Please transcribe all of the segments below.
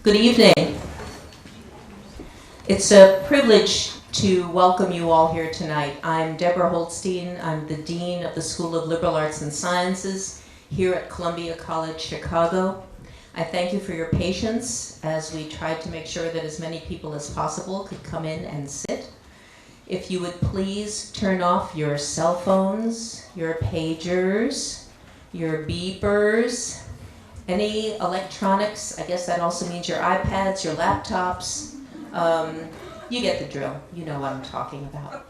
Good evening. It's a privilege to welcome you all here tonight. I'm Deborah Holstein. I'm the Dean of the School of Liberal Arts and Sciences here at Columbia College, Chicago. I thank you for your patience as we tried to make sure that as many people as possible could come in and sit. If you would please turn off your cell phones, your pagers, your beepers, any electronics. I guess that also means your iPads, your laptops. You get the drill. You know what I'm talking about.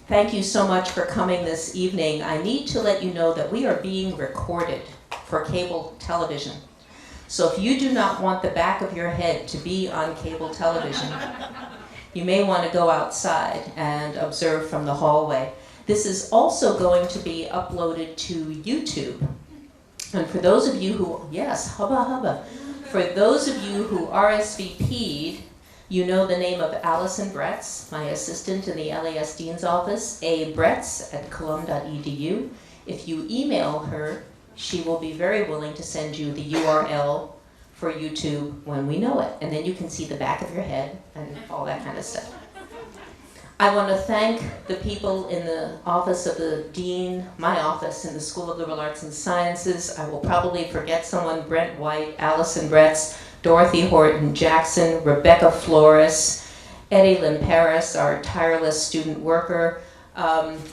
Thank you so much for coming this evening. I need to let you know that we are being recorded for cable television. So if you do not want the back of your head to be on cable television, you may want to go outside and observe from the hallway. This is also going to be uploaded to YouTube. And for those of you who, yes, hubba hubba, for those of you who RSVP'd, you know the name of Allison Bretz, my assistant in the LAS Dean's office, abretz@colum.edu. If you email her, she will be very willing to send you the URL for YouTube when we know it. And then you can see the back of your head and all that kind of stuff. I want to thank the people in the office of the Dean, my office in the School of Liberal Arts and Sciences. I will probably forget someone: Brent White, Allison Bretz, Dorothy Horton Jackson, Rebecca Flores, Eddie Lynn Paris, our tireless student worker.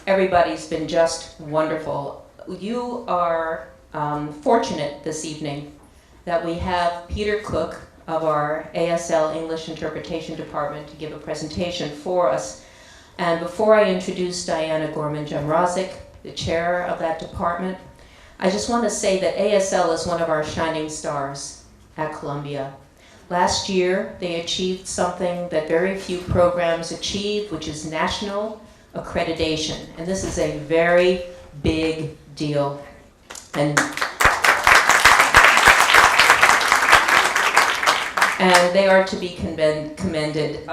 Everybody's been just wonderful. You are fortunate this evening that we have Peter Cook of our ASL English Interpretation Department to give a presentation for us. And before I introduce Diana Gorman-Jamrozic, the chair of that department, I just want to say that ASL is one of our shining stars at Columbia. Last year, they achieved something that very few programs achieve, which is national accreditation. And this is a very big deal. And they are to be commended.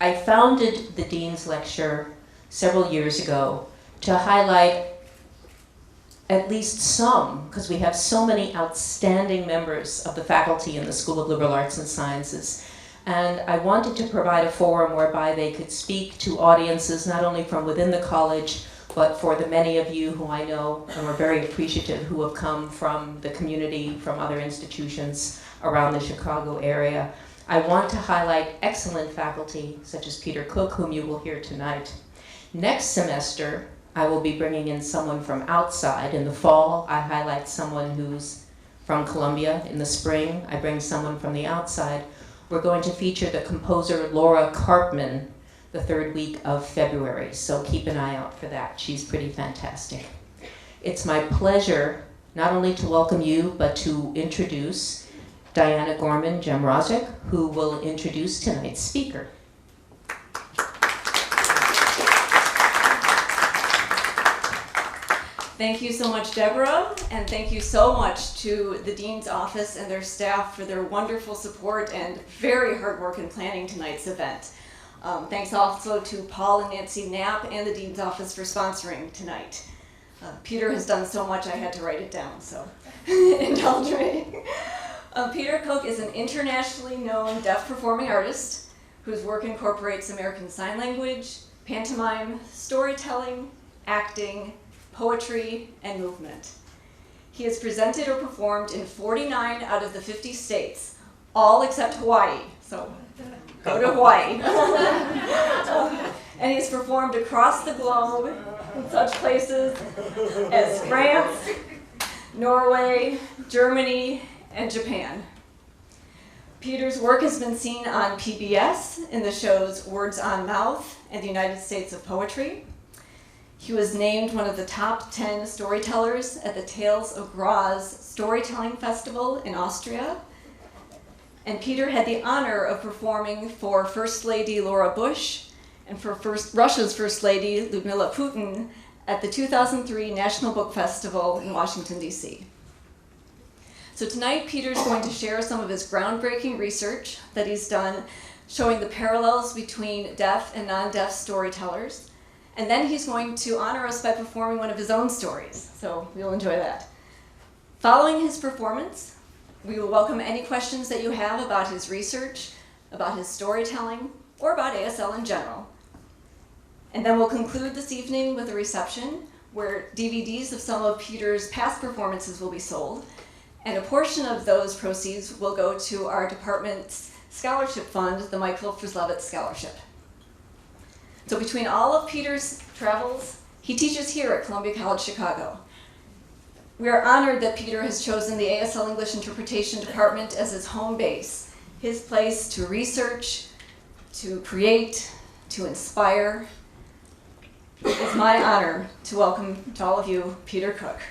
I founded the Dean's Lecture several years ago to highlight at least some, because we have so many outstanding members of the faculty in the School of Liberal Arts and Sciences. And I wanted to provide a forum whereby they could speak to audiences not only from within the college, but for the many of you who I know and we're very appreciative who have come from the community, from other institutions around the Chicago area. I want to highlight excellent faculty, such as Peter Cook, whom you will hear tonight. Next semester, I will be bringing in someone from outside. In the fall, I highlight someone who's from Columbia. In the spring, I bring someone from the outside. We're going to feature the composer Laura Karpman the third week of February, so keep an eye out for that. She's pretty fantastic. It's my pleasure not only to welcome you, but to introduce Diana Gorman-Jamrozic, who will introduce tonight's speaker. Thank you so much, Deborah, and thank you so much to the Dean's office and their staff for their wonderful support and very hard work in planning tonight's event. Thanks also to Paul and Nancy Knapp and the Dean's office for sponsoring tonight. Peter has done so much I had to write it down, so indulge me. Peter Cook is an internationally known deaf performing artist whose work incorporates American Sign Language, pantomime, storytelling, acting, poetry, and movement. He has presented or performed in 49 out of the 50 states, all except Hawaii, so go to Hawaii. And he's performed across the globe in such places as France, Norway, Germany, and Japan. Peter's work has been seen on PBS in the shows Words on Mouth and the United States of Poetry. He was named one of the top 10 storytellers at the Tales of Graz Storytelling Festival in Austria. And Peter had the honor of performing for First Lady Laura Bush and for Russia's First Lady Lyudmila Putin at the 2003 National Book Festival in Washington, D.C. So tonight, Peter's going to share some of his groundbreaking research that he's done showing the parallels between deaf and non-deaf storytellers. And then he's going to honor us by performing one of his own stories. So we'll enjoy that. Following his performance, We will welcome any questions that you have about his research, about his storytelling, or about ASL in general. And then we'll conclude this evening with a reception where DVDs of some of Peter's past performances will be sold, and a portion of those proceeds will go to our department's scholarship fund, the Michael Frislevitz Scholarship. So between all of Peter's travels, he teaches here at Columbia College Chicago. We are honored that Peter has chosen the ASL English Interpretation Department as his home base, his place to research, to create, to inspire. It is my honor to welcome to all of you, Peter Cook.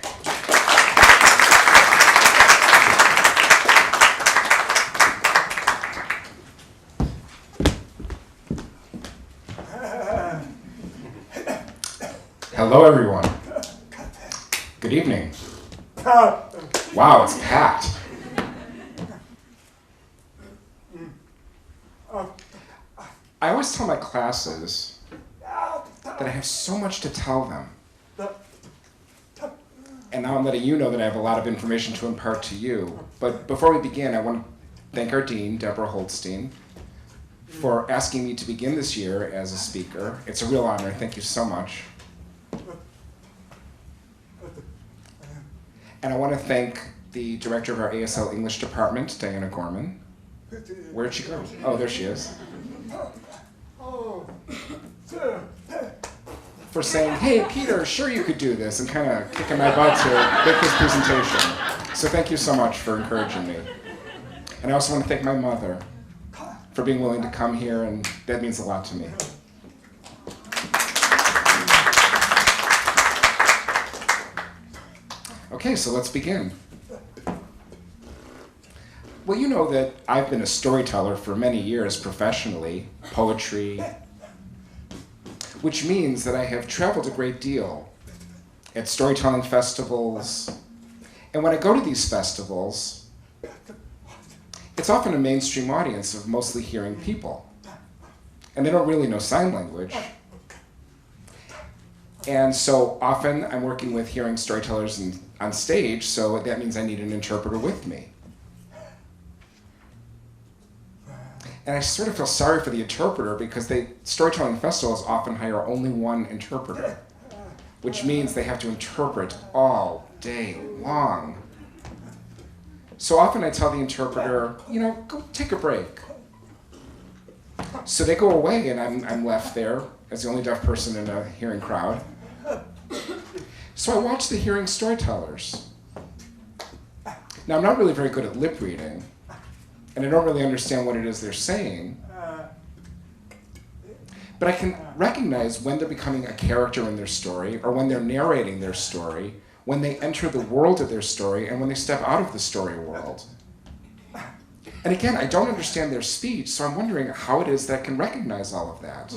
Hello, everyone. Good evening. Wow, it's packed. I always tell my classes that I have so much to tell them. And now I'm letting you know that I have a lot of information to impart to you. But before we begin, I want to thank our dean, Deborah Holstein, for asking me to begin this year as a speaker. It's a real honor. Thank you so much. And I want to thank the director of our ASL English department, Diana Gorman. Where'd she go? Oh, there she is. For saying, hey, Peter, sure you could do this, and kind of kicking my butt to make this presentation. So thank you so much for encouraging me. And I also want to thank my mother for being willing to come here, and that means a lot to me. Okay, so let's begin. Well, you know that I've been a storyteller for many years professionally, poetry, which means that I have traveled a great deal at storytelling festivals. And when I go to these festivals, it's often a mainstream audience of mostly hearing people. And they don't really know sign language. And so often I'm working with hearing storytellers on stage, so that means I need an interpreter with me. And I sort of feel sorry for the interpreter because storytelling festivals often hire only one interpreter, which means they have to interpret all day long. So often I tell the interpreter, go take a break. So they go away and I'm left there as the only deaf person in a hearing crowd. So I watch the hearing storytellers. Now I'm not really very good at lip reading, and I don't really understand what it is they're saying, but I can recognize when they're becoming a character in their story, or when they're narrating their story, when they enter the world of their story, and when they step out of the story world. And again, I don't understand their speech, so I'm wondering how it is that I can recognize all of that.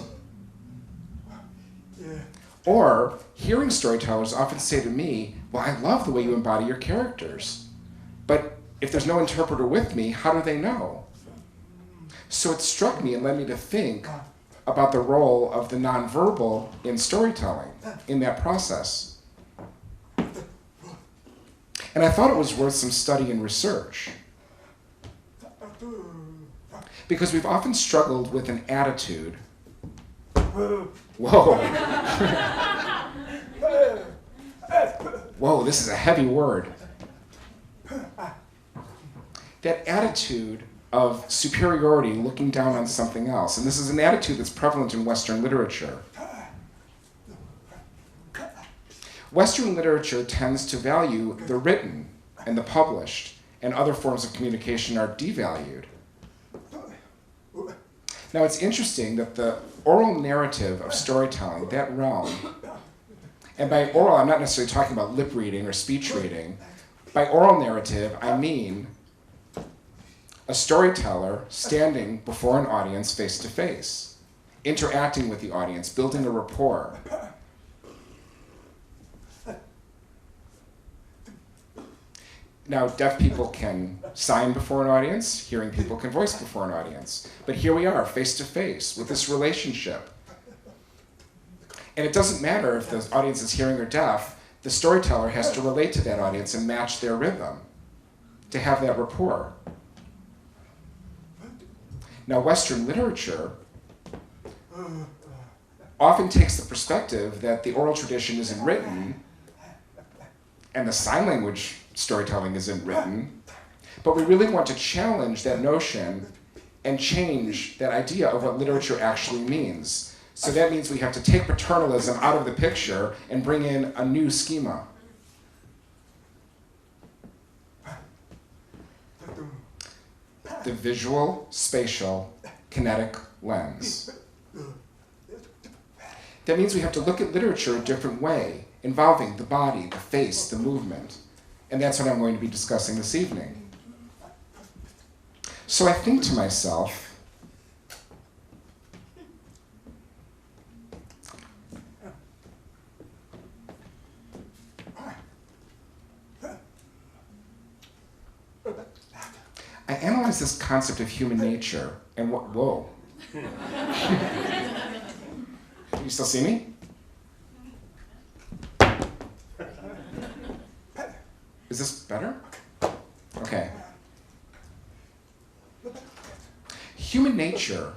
Or, hearing storytellers often say to me, well, I love the way you embody your characters. But if there's no interpreter with me, how do they know? So it struck me and led me to think about the role of the nonverbal in storytelling, in that process. And I thought it was worth some study and research. Because we've often struggled with an attitude. Whoa. Whoa, this is a heavy word. That attitude of superiority, looking down on something else. And this is an attitude that's prevalent in Western literature. Western literature tends to value the written and the published, and other forms of communication are devalued. Now it's interesting that the oral narrative of storytelling, that realm, and by oral I'm not necessarily talking about lip reading or speech reading. By oral narrative I mean a storyteller standing before an audience face to face, interacting with the audience, building a rapport. Now, deaf people can sign before an audience, hearing people can voice before an audience. But here we are, face to face, with this relationship. And it doesn't matter if the audience is hearing or deaf, the storyteller has to relate to that audience and match their rhythm. to have that rapport. Now, Western literature often takes the perspective that the oral tradition isn't written and the sign language storytelling isn't written, but we really want to challenge that notion and change that idea of what literature actually means. So that means we have to take paternalism out of the picture and bring in a new schema. The visual, spatial, kinetic lens. That means we have to look at literature a different way, involving the body, the face, the movement. And that's what I'm going to be discussing this evening. So I think to myself, I analyze this concept of human nature and what, whoa. Can you still see me? Is this better? Okay. Human nature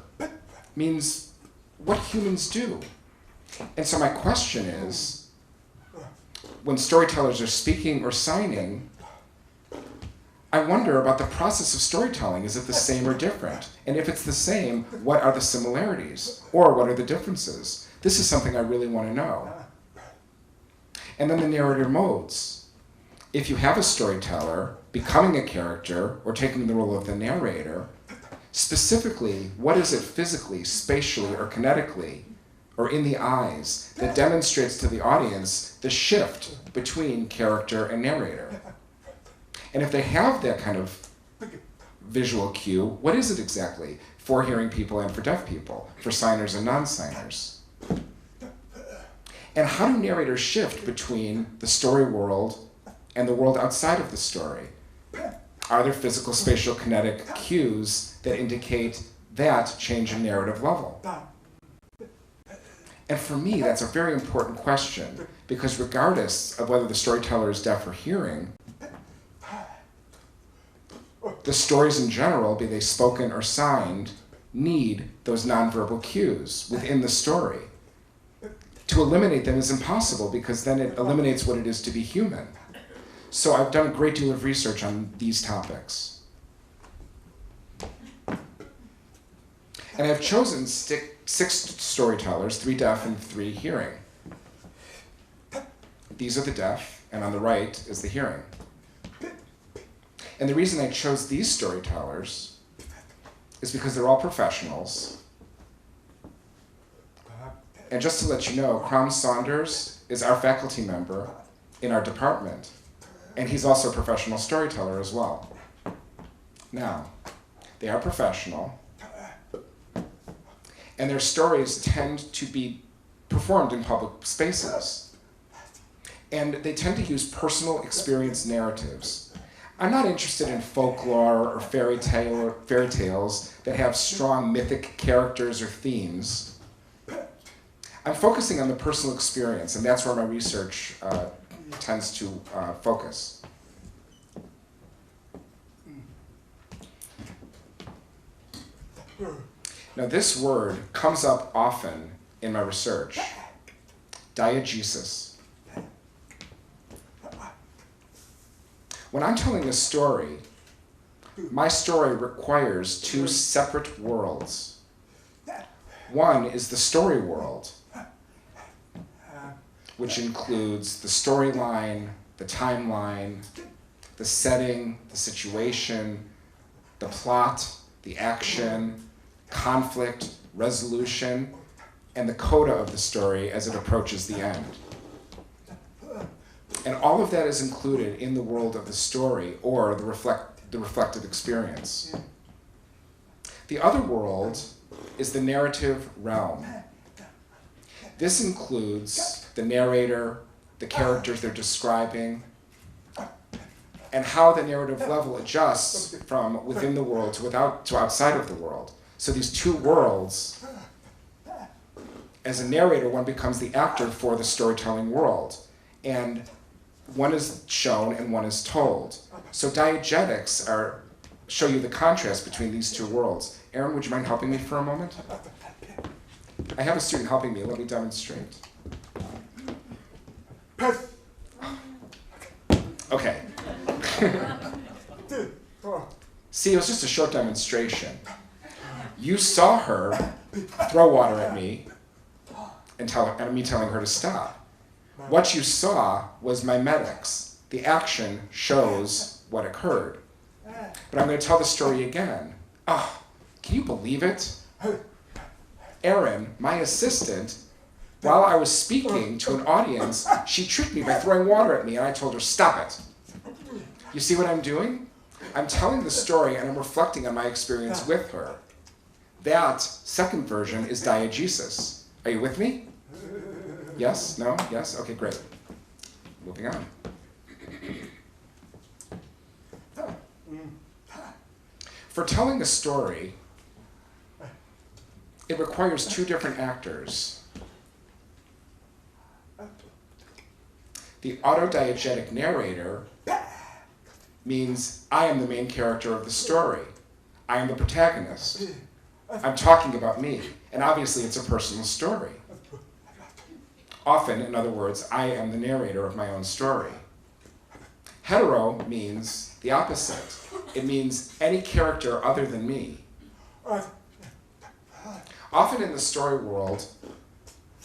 means what humans do. And so my question is, when storytellers are speaking or signing, I wonder about the process of storytelling. Is it the same or different? And if it's the same, what are the similarities? Or what are the differences? This is something I really want to know. And then the narrator modes. If you have a storyteller becoming a character or taking the role of the narrator, specifically, what is it physically, spatially, or kinetically, or in the eyes that demonstrates to the audience the shift between character and narrator? And if they have that kind of visual cue, what is it exactly for hearing people and for deaf people, for signers and non-signers? And how do narrators shift between the story world and the world outside of the story? Are there physical, spatial, kinetic cues that indicate that change in narrative level? And for me, that's a very important question, because regardless of whether the storyteller is deaf or hearing, the stories in general, be they spoken or signed, need those nonverbal cues within the story. To eliminate them is impossible, because then it eliminates what it is to be human. So I've done a great deal of research on these topics. And I've chosen 6 storytellers, 3 deaf and 3 hearing. These are the deaf, and on the right is the hearing. And the reason I chose these storytellers is because they're all professionals. And just to let you know, Crom Saunders is our faculty member in our department, and he's also a professional storyteller as well. Now, they are professional, and their stories tend to be performed in public spaces. And they tend to use personal experience narratives. I'm not interested in folklore or fairy tales that have strong mythic characters or themes. I'm focusing on the personal experience, and that's where my research tends to focus. Now, this word comes up often in my research, diegesis. When I'm telling a story, my story requires 2 separate worlds. One is the story world, which includes the storyline, the timeline, the setting, the situation, the plot, the action, conflict, resolution, and the coda of the story as it approaches the end. And all of that is included in the world of the story, or the reflective experience. The other world is the narrative realm. This includes the narrator, the characters they're describing, and how the narrative level adjusts from within the world to outside of the world. So these 2 worlds, as a narrator, one becomes the actor for the storytelling world. And one is shown and one is told. So diegetics show you the contrast between these two worlds. Aaron, would you mind helping me for a moment? I have a student helping me. Let me demonstrate. Okay. See, it was just a short demonstration. You saw her throw water at me and me telling her to stop. What you saw was mimetics. The action shows what occurred. But I'm going to tell the story again. Oh, can you believe it? Erin, my assistant, while I was speaking to an audience, she tricked me by throwing water at me, and I told her, stop it. You see what I'm doing? I'm telling the story, and I'm reflecting on my experience with her. That second version is diegesis. Are you with me? Yes? No? Yes? Okay, great. Moving on. For telling a story, it requires two different actors. The autodiegetic narrator means I am the main character of the story. I am the protagonist. I'm talking about me, and obviously it's a personal story. Often, in other words, I am the narrator of my own story. Hetero means the opposite. It means any character other than me. Often in the story world,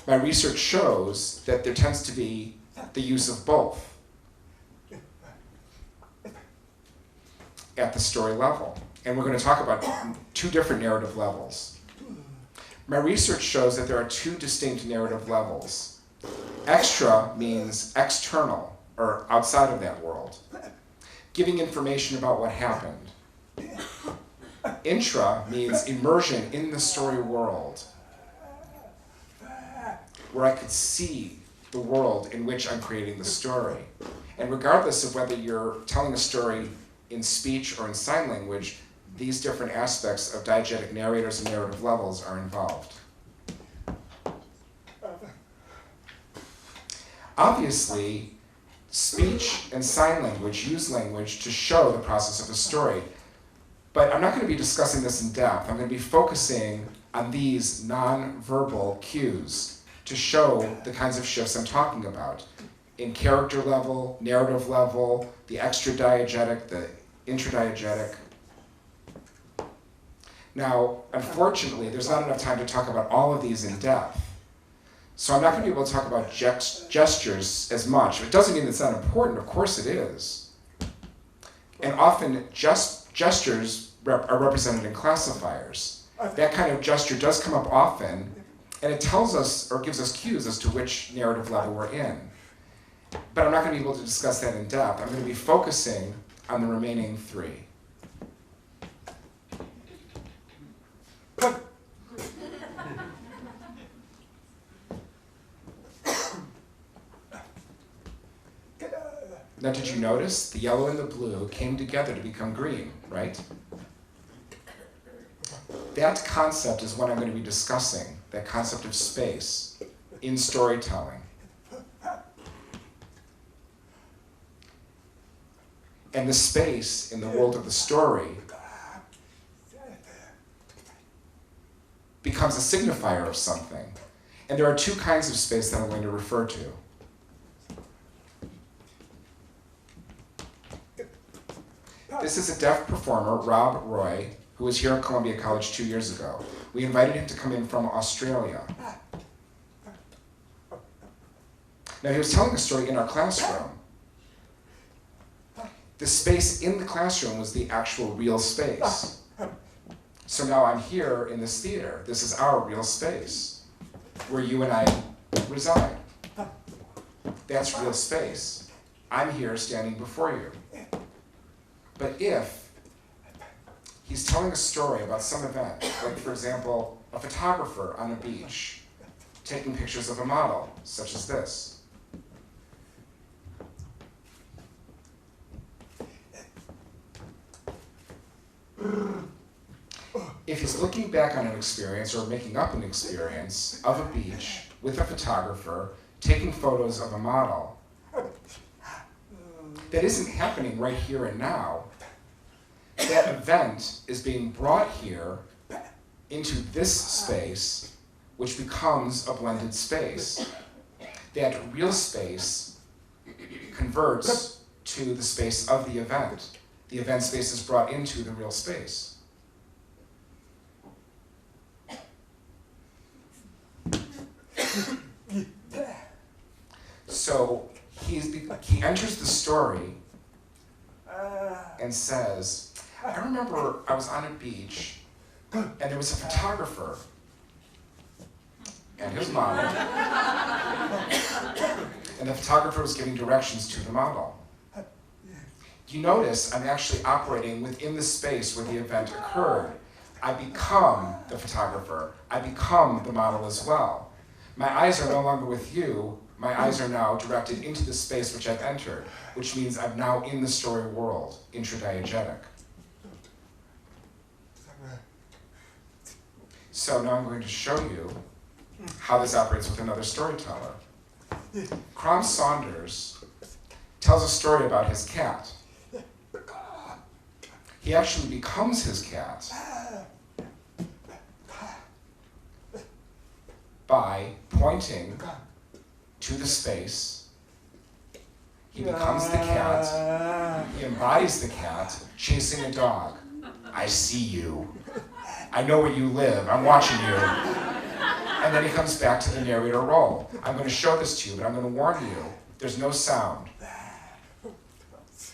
my research shows that there tends to be the use of both at the story level. And we're going to talk about two different narrative levels. My research shows that there are two distinct narrative levels. Extra means external, or outside of that world, giving information about what happened. Intra means immersion in the story world, where I could see the world in which I'm creating the story. And regardless of whether you're telling a story in speech or in sign language, these different aspects of diegetic narrators and narrative levels are involved. Obviously, speech and sign language use language to show the process of a story. But I'm not going to be discussing this in depth. I'm going to be focusing on these nonverbal cues to show the kinds of shifts I'm talking about. In character level, narrative level, the extradiegetic, the intradiegetic. Now, unfortunately, there's not enough time to talk about all of these in depth. So I'm not going to be able to talk about gestures as much. It doesn't mean it's not important. Of course it is. And often gestures are represented in classifiers. That kind of gesture does come up often, and it tells us or gives us cues as to which narrative level we're in. But I'm not going to be able to discuss that in depth. I'm going to be focusing on the remaining three. Now, did you notice the yellow and the blue came together to become green, right? That concept is what I'm going to be discussing, that concept of space in storytelling. And the space in the world of the story becomes a signifier of something. And there are two kinds of space that I'm going to refer to. This is a deaf performer, Rob Roy, who was here at Columbia College 2 years ago. We invited him to come in from Australia. Now, he was telling a story in our classroom. The space in the classroom was the actual real space. So now I'm here in this theater. This is our real space, where you and I reside. That's real space. I'm here standing before you. But if he's telling a story about some event, like, for example, a photographer on a beach taking pictures of a model, such as this. If he's looking back on an experience or making up an experience of a beach with a photographer taking photos of a model, that isn't happening right here and now. That event is being brought here into this space, which becomes a blended space. That real space converts to the space of the event. The event space is brought into the real space. So he enters the story and says, I remember I was on a beach and there was a photographer and his model. And the photographer was giving directions to the model. You notice I'm actually operating within the space where the event occurred. I become the photographer. I become the model as well. My eyes are no longer with you. My eyes are now directed into the space which I've entered, which means I'm now in the story world, intradiegetic. So now I'm going to show you how this operates with another storyteller. Crom Saunders tells a story about his cat. He actually becomes his cat by pointing to the space. He becomes the cat. He embodies the cat, chasing a dog. I see you. I know where you live. I'm watching you. And then he comes back to the narrator role. I'm going to show this to you, but I'm going to warn you, there's no sound.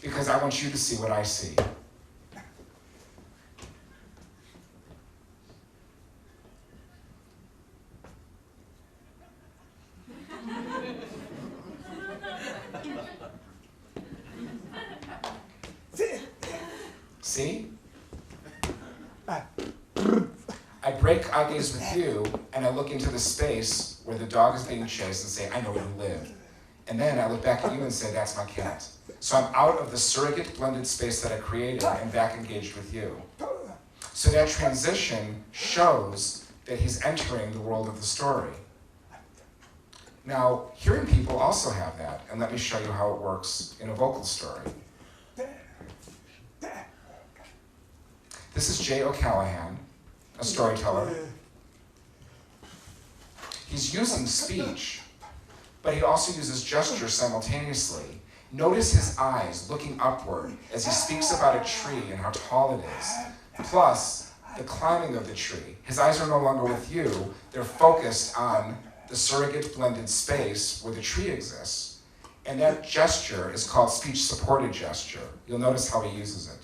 Because I want you to see what I see. See? I break eye gaze with you, and I look into the space where the dog is being chased and say, I know where you live. And then I look back at you and say, that's my cat. So I'm out of the surrogate blended space that I created and back engaged with you. So that transition shows that he's entering the world of the story. Now, hearing people also have that, and let me show you how it works in a vocal story. This is Jay O'Callahan, a storyteller. He's using speech, but he also uses gesture simultaneously. Notice his eyes looking upward as he speaks about a tree and how tall it is, plus the climbing of the tree. His eyes are no longer with you, they're focused on the surrogate blended space where the tree exists. And that gesture is called speech-supported gesture. You'll notice how he uses it.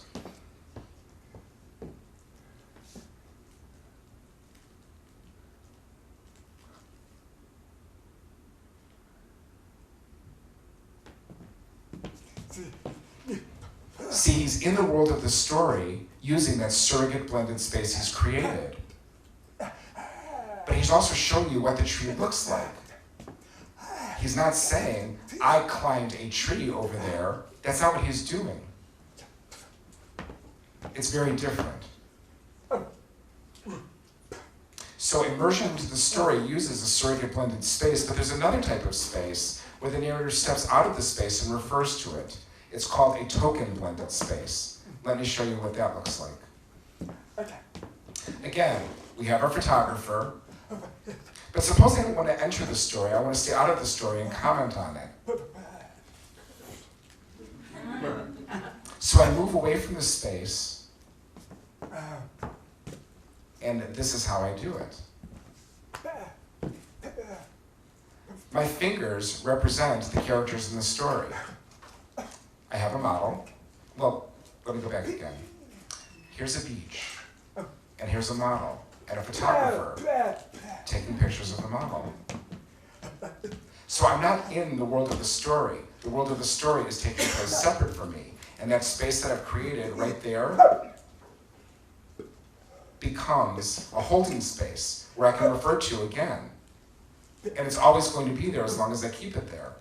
See, he's in the world of the story using that surrogate blended space he's created. But he's also showing you what the tree looks like. He's not saying, I climbed a tree over there. That's not what he's doing. It's very different. So immersion into the story uses a surrogate blended space, but there's another type of space where the narrator steps out of the space and refers to it. It's called a token blended space. Let me show you what that looks like. Okay. Again, we have our photographer, but suppose I don't want to enter the story. I want to stay out of the story and comment on it. So I move away from the space, and this is how I do it. My fingers represent the characters in the story. I have a model. Well, let me go back again. Here's a beach, and here's a model, and a photographer taking pictures of the model. So I'm not in the world of the story. The world of the story is taking place separate from me, and that space that I've created right there becomes a holding space where I can refer to again. And it's always going to be there as long as I keep it there.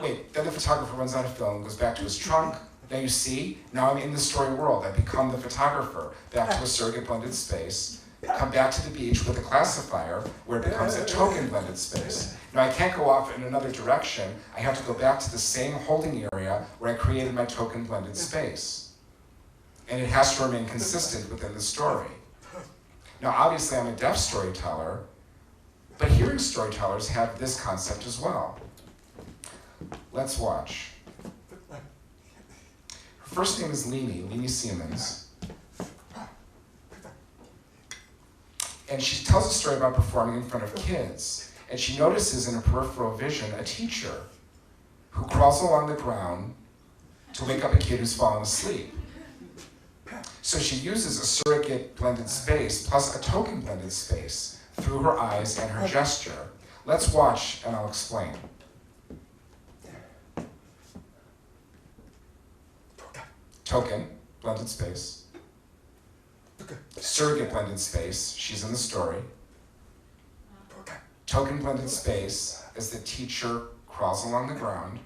Wait, then the photographer runs out of film, goes back to his trunk. Now you see, now I'm in the story world. I become the photographer, back to a surrogate blended space, come back to the beach with a classifier where it becomes a token blended space. Now I can't go off in another direction. I have to go back to the same holding area where I created my token blended space. And it has to remain consistent within the story. Now obviously I'm a deaf storyteller, but hearing storytellers have this concept as well. Let's watch. Her first name is Leanie Siemens. And she tells a story about performing in front of kids. And she notices in her peripheral vision a teacher who crawls along the ground to wake up a kid who's fallen asleep. So she uses a surrogate blended space plus a token blended space through her eyes and her gesture. Let's watch and I'll explain. Token, blended space. Surrogate blended space, she's in the story. Token blended space as the teacher crawls along the ground.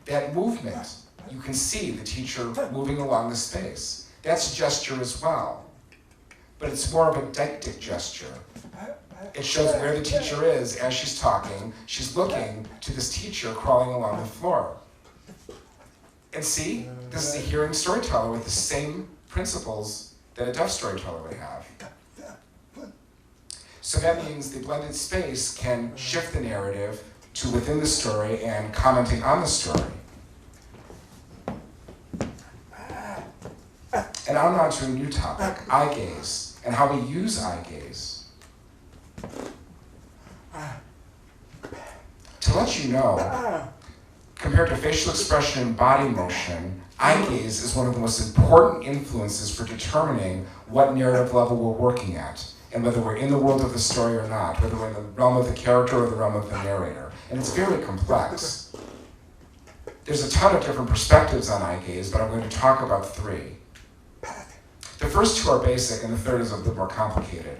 That movement, you can see the teacher moving along the space. That's gesture as well, but it's more of a deictic gesture. It shows where the teacher is as she's talking. She's looking to this teacher crawling along the floor. And see, this is a hearing storyteller with the same principles that a deaf storyteller would have. So that means the blended space can shift the narrative to within the story and commenting on the story. And I'm on to a new topic, eye gaze, and how we use eye gaze. To let you know, compared to facial expression and body motion, eye gaze is one of the most important influences for determining what narrative level we're working at, and whether we're in the world of the story or not, whether we're in the realm of the character or the realm of the narrator. And it's very complex. There's a ton of different perspectives on eye gaze, but I'm going to talk about 3. The first 2 are basic, and the third is a bit more complicated.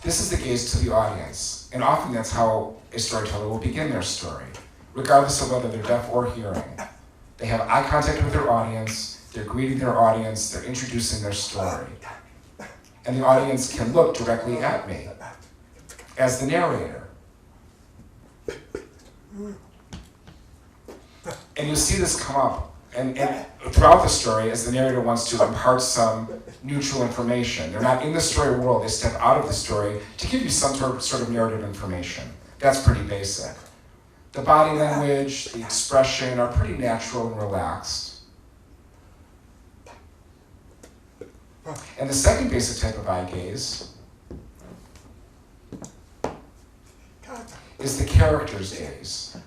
This is the gaze to the audience, and often that's how a storyteller will begin their story, regardless of whether they're deaf or hearing. They have eye contact with their audience, they're greeting their audience, they're introducing their story. And the audience can look directly at me as the narrator. And you'll see this come up and throughout the story as the narrator wants to impart some neutral information. They're not in the story world, they step out of the story to give you some sort of narrative information. That's pretty basic. The body language, the expression are pretty natural and relaxed. And the second basic type of eye gaze is the character's gaze,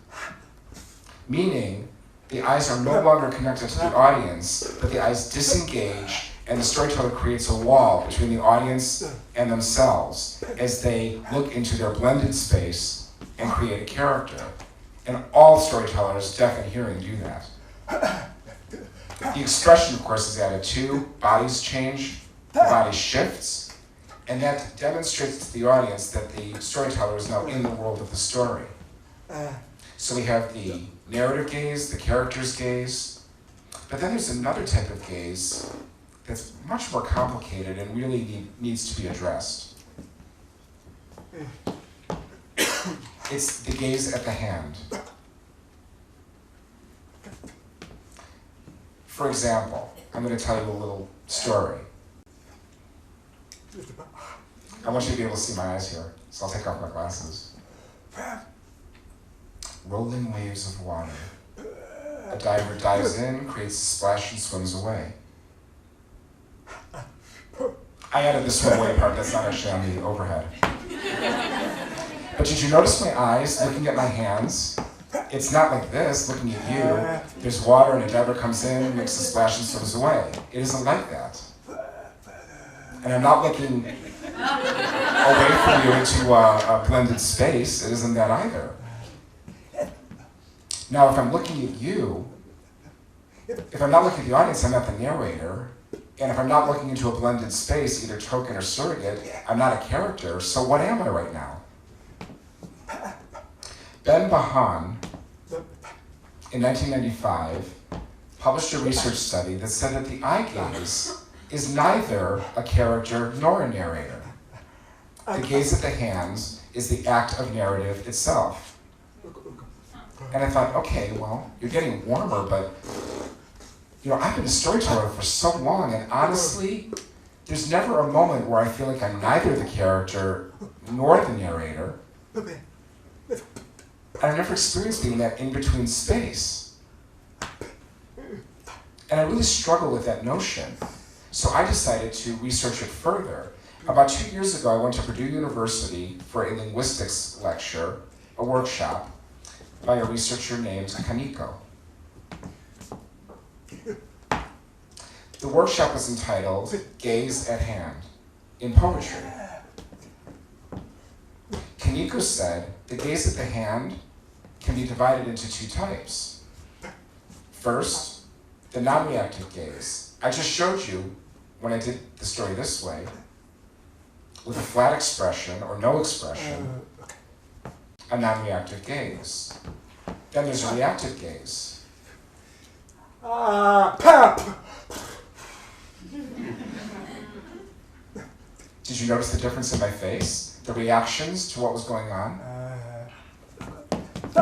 meaning the eyes are no longer connected to the audience, but the eyes disengage, and the storyteller creates a wall between the audience and themselves as they look into their blended space and create a character. And all storytellers, deaf and hearing, do that. The expression, of course, is added too. Bodies change, the body shifts, and that demonstrates to the audience that the storyteller is now in the world of the story. So we have the narrative gaze, the character's gaze, but then there's another type of gaze that's much more complicated and really needs to be addressed. It's the gaze at the hand. For example, I'm going to tell you a little story. I want you to be able to see my eyes here, so I'll take off my glasses. Rolling waves of water. A diver dives in, creates a splash, and swims away. I added the swim away part, that's not actually on the overhead. But did you notice my eyes looking at my hands? It's not like this, looking at you. There's water and a diver comes in, makes a splash, and swims away. It isn't like that. And I'm not looking away from you into a blended space. It isn't that either. Now, if I'm looking at you, if I'm not looking at the audience, I'm not the narrator. And if I'm not looking into a blended space, either token or surrogate, I'm not a character. So what am I right now? Ben Bahan in 1995, published a research study that said that the eye gaze is neither a character nor a narrator. The gaze at the hands is the act of narrative itself. And I thought, okay, well, you're getting warmer, but I've been a storyteller for so long, and honestly, there's never a moment where I feel like I'm neither the character nor the narrator. I've never experienced being that in-between space. And I really struggle with that notion. So I decided to research it further. About 2 years ago, I went to Purdue University for a linguistics lecture, a workshop, by a researcher named Kaneko. The workshop was entitled Gaze at Hand in Poetry. Kaneko said the gaze at the hand can be divided into two types. First, the non-reactive gaze. I just showed you when I did the story this way, with a flat expression or no expression, a non-reactive gaze. Then there's a reactive gaze. Pep! Did you notice the difference in my face? The reactions to what was going on?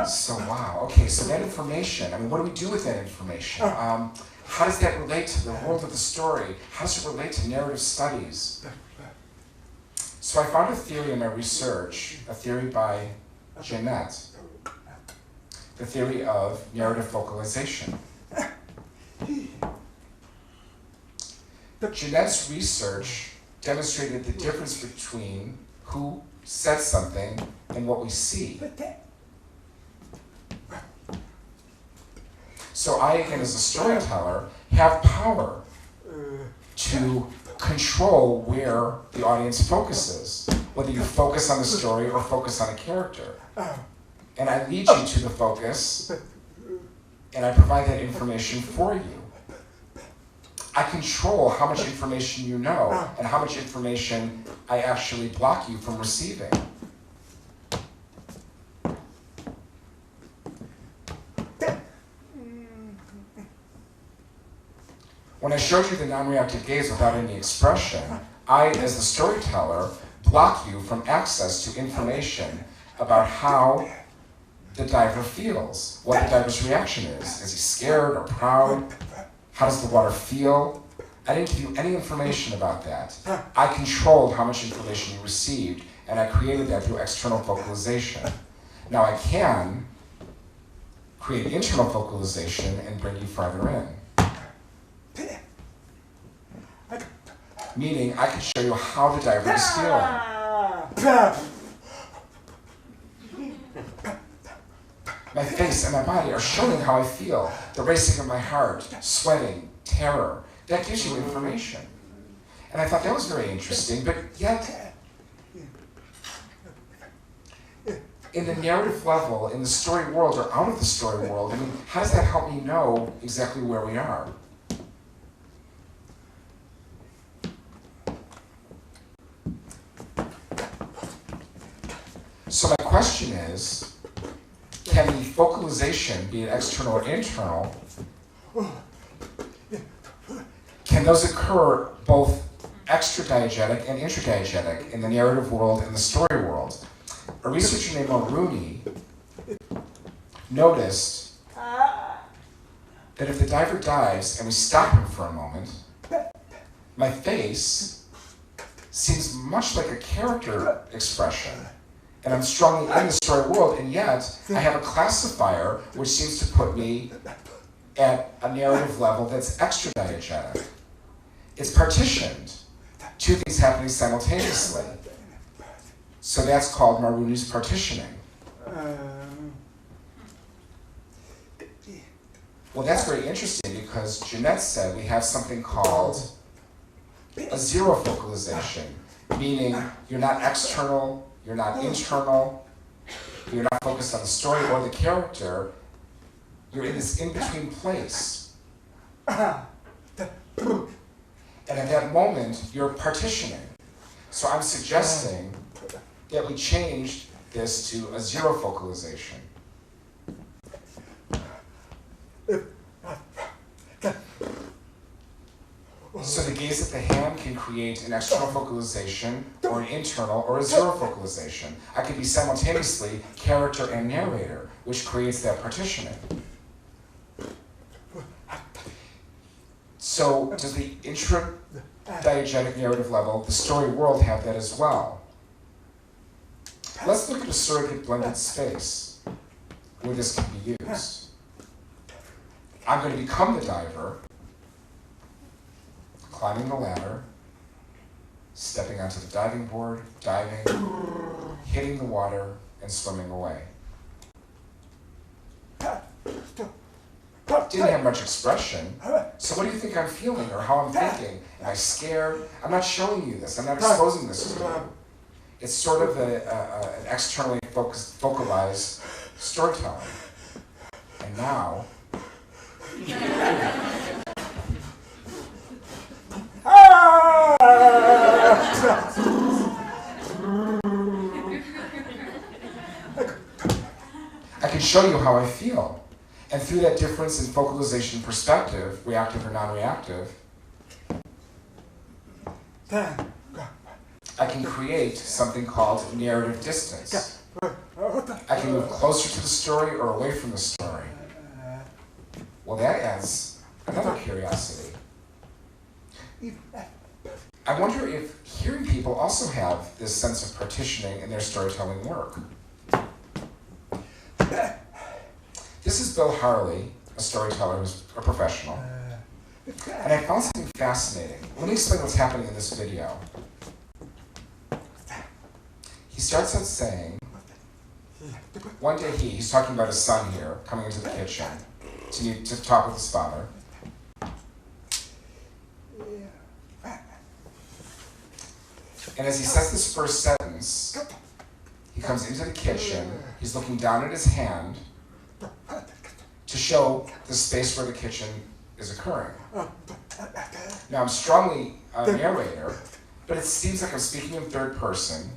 So wow, okay, so that information, what do we do with that information? How does that relate to the world of the story? How does it relate to narrative studies? So I found a theory in my research, a theory by Jeanette, the theory of narrative focalization. Jeanette's research demonstrated the difference between who says something and what we see. So I, again, as a storyteller, have power to control where the audience focuses, whether you focus on the story or focus on a character. And I lead you to the focus, and I provide that information for you. I control how much information you know and how much information I actually block you from receiving. When I showed you the non-reactive gaze without any expression, I, as the storyteller, block you from access to information about how the diver feels, what the diver's reaction is. Is he scared or proud? How does the water feel? I didn't give you any information about that. I controlled how much information you received, and I created that through external focalization. Now I can create internal focalization and bring you farther in. Meaning, I can show you how the diver is feeling. My face and my body are showing how I feel. The racing of my heart, sweating, terror. That gives you information. And I thought that was very interesting, but yet, in the narrative level, in the story world, or out of the story world, how does that help me know exactly where we are? So my question is, can the focalization be it external or internal? Can those occur both extradiegetic and intradiegetic in the narrative world and the story world? A researcher named Mulrooney noticed that if the diver dives and we stop him for a moment, my face seems much like a character expression. And I'm strongly in the story world, and yet I have a classifier which seems to put me at a narrative level that's extradiegetic. It's partitioned. Two things happening simultaneously. So that's called Mulrooney's partitioning. Well, that's very interesting because Jeanette said we have something called a zero focalization, meaning you're not external, you're not internal, you're not focused on the story or the character, you're in this in-between place. And at that moment, you're partitioning. So I'm suggesting that we change this to a zero focalization. So the gaze at the hand can create an external focalization, or an internal, or a zero focalization. I could be simultaneously character and narrator, which creates that partitioning. So does the intra-diegetic narrative level, the story world, have that as well? Let's look at a surrogate blended space where this can be used. I'm going to become the diver, climbing the ladder, stepping onto the diving board, diving, hitting the water, and swimming away. Didn't have much expression, so what do you think I'm feeling or how I'm thinking? Am I scared? I'm not showing you this. I'm not exposing this to you. It's sort of an externally focalized storytelling. And now, I can show you how I feel. And through that difference in focalization perspective, reactive or non-reactive, I can create something called narrative distance. I can move closer to the story or away from the story. Well, that adds another curiosity. I wonder if hearing people also have this sense of partitioning in their storytelling work. This is Bill Harley, a storyteller who's a professional. And I found something fascinating. Let me explain what's happening in this video. He starts out saying, one day he's talking about his son here, coming into the kitchen to talk with his father. And as he says this first sentence, he comes into the kitchen, he's looking down at his hand to show the space where the kitchen is occurring. Now I'm strongly a narrator, but it seems like I'm speaking in third person.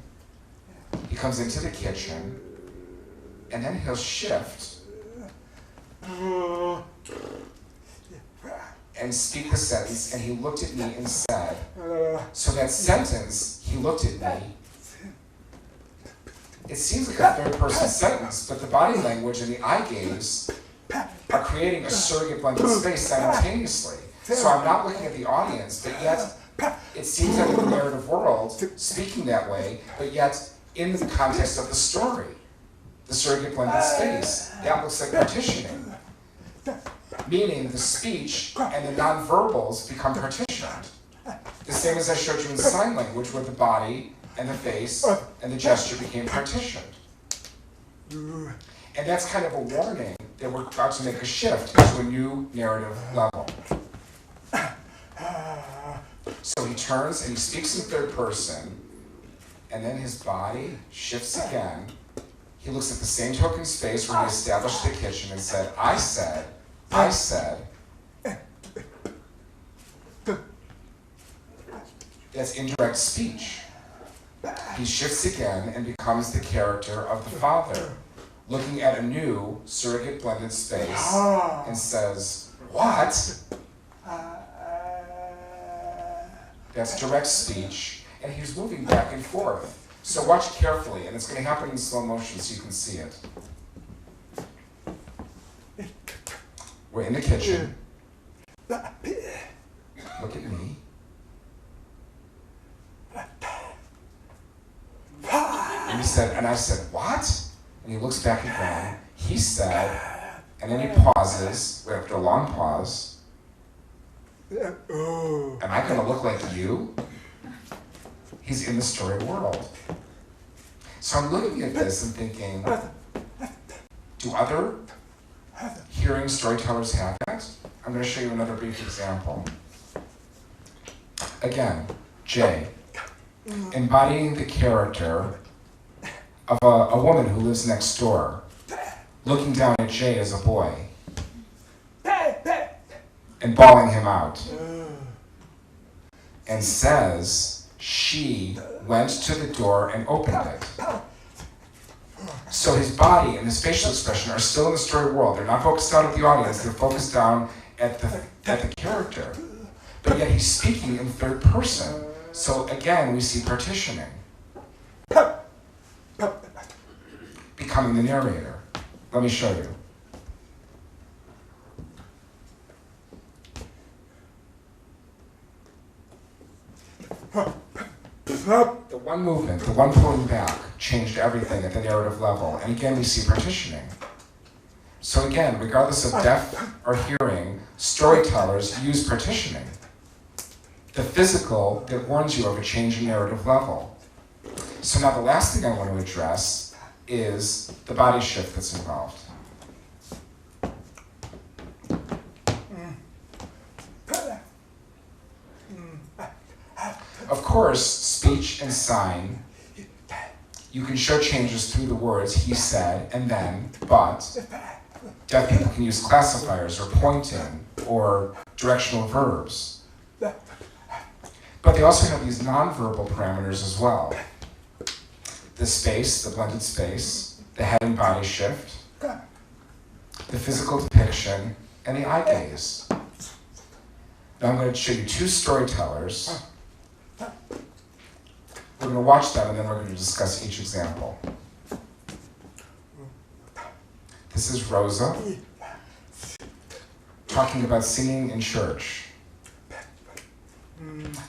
He comes into the kitchen, and then he'll shift and speak the sentence, and he looked at me and said, so that sentence, he looked at me, it seems like a third person sentence, but the body language and the eye gaze are creating a surrogate blended space simultaneously. So I'm not looking at the audience, but yet it seems like in the narrative world, speaking that way, but yet in the context of the story, the surrogate blended space, that looks like partitioning. Meaning the speech and the nonverbals become partitioned. The same as I showed you in sign language, where the body and the face and the gesture became partitioned. And that's kind of a warning that we're about to make a shift into a new narrative level. So he turns and he speaks in third person, and then his body shifts again. He looks at the same token space where he established the kitchen and said, I said. That's indirect speech. He shifts again and becomes the character of the father, looking at a new surrogate blended space and says, what? That's direct speech, and he's moving back and forth. So watch carefully, and it's going to happen in slow motion so you can see it. We're in the kitchen. Look at me. And I said, what? And he looks back again. He said, and then he pauses, after a long pause. Am I going to look like you? He's in the story world. So I'm looking at this and thinking, do other hearing storytellers have that? I'm going to show you another brief example. Again, Jay, embodying the character of a woman who lives next door, looking down at Jay as a boy, and bawling him out, and says she went to the door and opened it. So his body and his facial expression are still in the story world. They're not focused down at the audience, they're focused down at the character. But yet he's speaking in third person. So again, we see partitioning. Becoming the narrator. Let me show you. The one movement, the one pulling back, changed everything at the narrative level. And again, we see partitioning. So again, regardless of deaf or hearing, storytellers use partitioning. The physical that warns you of a change in narrative level. So now the last thing I want to address is the body shift that's involved. Of course, speech and sign, you can show changes through the words he said and then, but deaf people can use classifiers or pointing or directional verbs. But they also have these nonverbal parameters as well. The space, the blended space, the head and body shift, the physical depiction, and the eye gaze. Now I'm going to show you two storytellers. We're going to watch them and then we're going to discuss each example. This is Rosa talking about singing in church.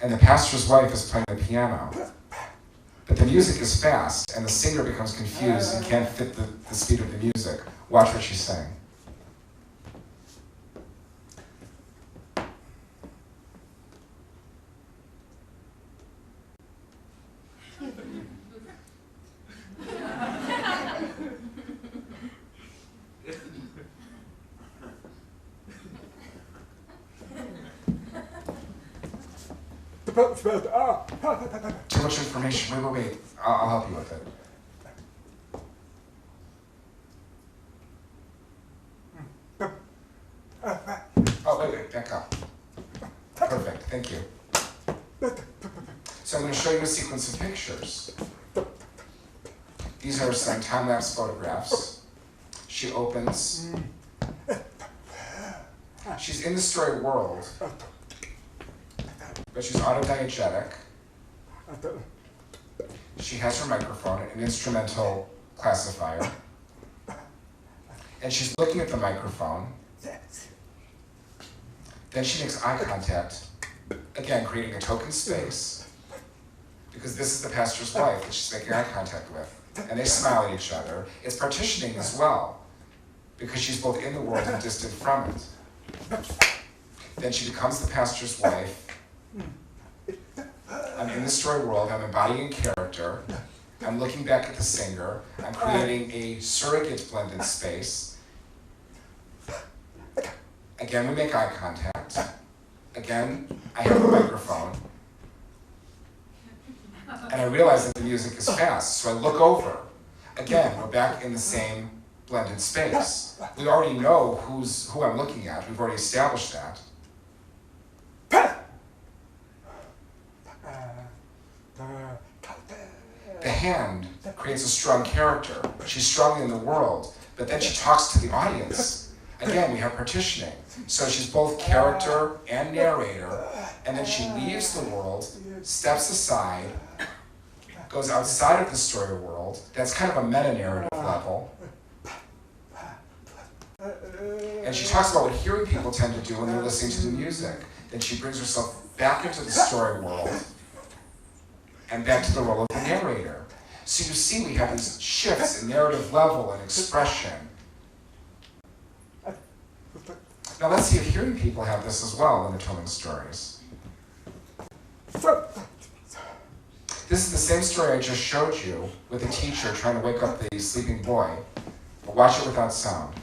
And the pastor's wife is playing the piano. But the music is fast and the singer becomes confused and can't fit the speed of the music. Watch what she's saying. Too much information. Wait. I'll help you with it. Oh, wait. Back up. Perfect. Thank you. So I'm going to show you a sequence of pictures. These are some time-lapse photographs. She opens. She's in the story world, but she's autodiegetic. She has her microphone, an instrumental classifier, and she's looking at the microphone. Then she makes eye contact, again creating a token space, because this is the pastor's wife that she's making eye contact with, and they smile at each other. It's partitioning as well, because she's both in the world and distant from it. Then she becomes the pastor's wife. I'm in the story world, I'm embodying character, I'm looking back at the singer, I'm creating a surrogate blended space. Again, we make eye contact. Again, I have a microphone. And I realize that the music is fast, so I look over. Again, we're back in the same blended space. We already know who I'm looking at, we've already established that. The hand creates a strong character. She's strong in the world, but then she talks to the audience. Again, we have partitioning. So she's both character and narrator, and then she leaves the world, steps aside, goes outside of the story world. That's kind of a meta-narrative level. And she talks about what hearing people tend to do when they're listening to the music. Then she brings herself back into the story world, and back to the role of the narrator. So you see we have these shifts in narrative level and expression. Now let's see if hearing people have this as well when they're telling stories. This is the same story I just showed you with a teacher trying to wake up the sleeping boy, but watch it without sound.